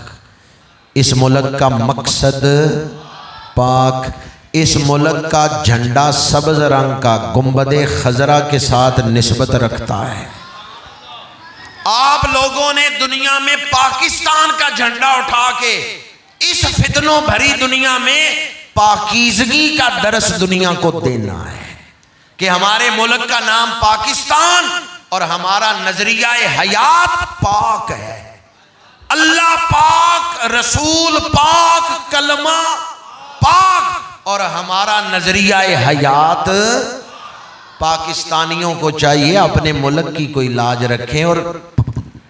اس ملک کا مقصد پاک، اس ملک کا جھنڈا سبز رنگ کا گنبد خضرا کے ساتھ نسبت رکھتا ہے. آپ لوگوں نے دنیا میں پاکستان کا جھنڈا اٹھا کے اس فتنوں بھری دنیا میں پاکیزگی کا درس دنیا کو دینا ہے کہ ہمارے ملک کا نام پاکستان اور ہمارا نظریہ حیات پاک ہے. اللہ پاک، رسول پاک، کلمہ پاک اور ہمارا نظریہ حیات. پاکستانیوں کو چاہیے اپنے ملک کی کوئی لاج رکھیں اور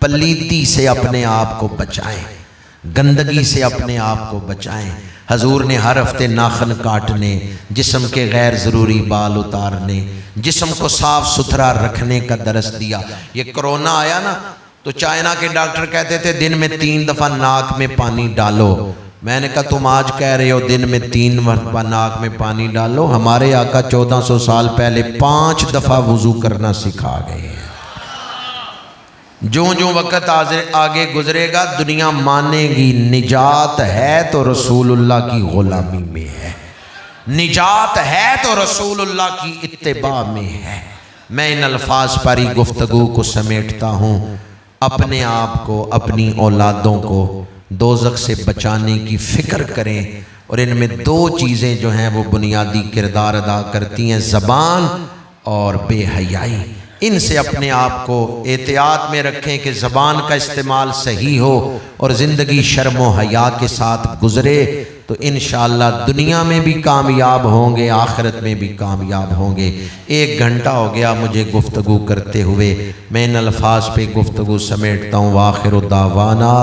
پلیتی سے اپنے آپ کو بچائیں، گندگی سے اپنے آپ کو بچائیں. حضور نے ہر ہفتے ناخن کاٹنے، جسم کے غیر ضروری بال اتارنے، جسم کو صاف ستھرا رکھنے کا درس دیا. یہ کرونا آیا نا تو چائنا کے ڈاکٹر کہتے تھے دن میں 3 دفعہ ناک میں پانی ڈالو. میں نے کہا تم آج کہہ رہے ہو دن میں 3 مرتبہ ناک میں پانی ڈالو. ہمارے آقا 1400 سال پہلے 5 دفعہ وضو کرنا سکھا گئے ہیں. جو وقت آگے گزرے گا دنیا مانے گی نجات ہے تو رسول اللہ کی غلامی میں ہے، نجات ہے تو رسول اللہ کی اتباع میں ہے. میں ان الفاظ پر ہی گفتگو کو سمیٹتا ہوں. اپنے آپ کو، اپنی اولادوں کو دوزخ سے بچانے کی فکر کریں، اور ان میں 2 چیزیں جو ہیں وہ بنیادی کردار ادا کرتی ہیں، زبان اور بے حیائی. ان سے اپنے آپ کو احتیاط میں رکھیں کہ زبان کا استعمال صحیح ہو اور زندگی شرم و حیا کے ساتھ گزرے تو انشاءاللہ دنیا میں بھی کامیاب ہوں گے، آخرت میں بھی کامیاب ہوں گے. 1 گھنٹہ ہو گیا مجھے گفتگو کرتے ہوئے. میں ان الفاظ پہ گفتگو سمیٹتا ہوں. وآخر دعوانا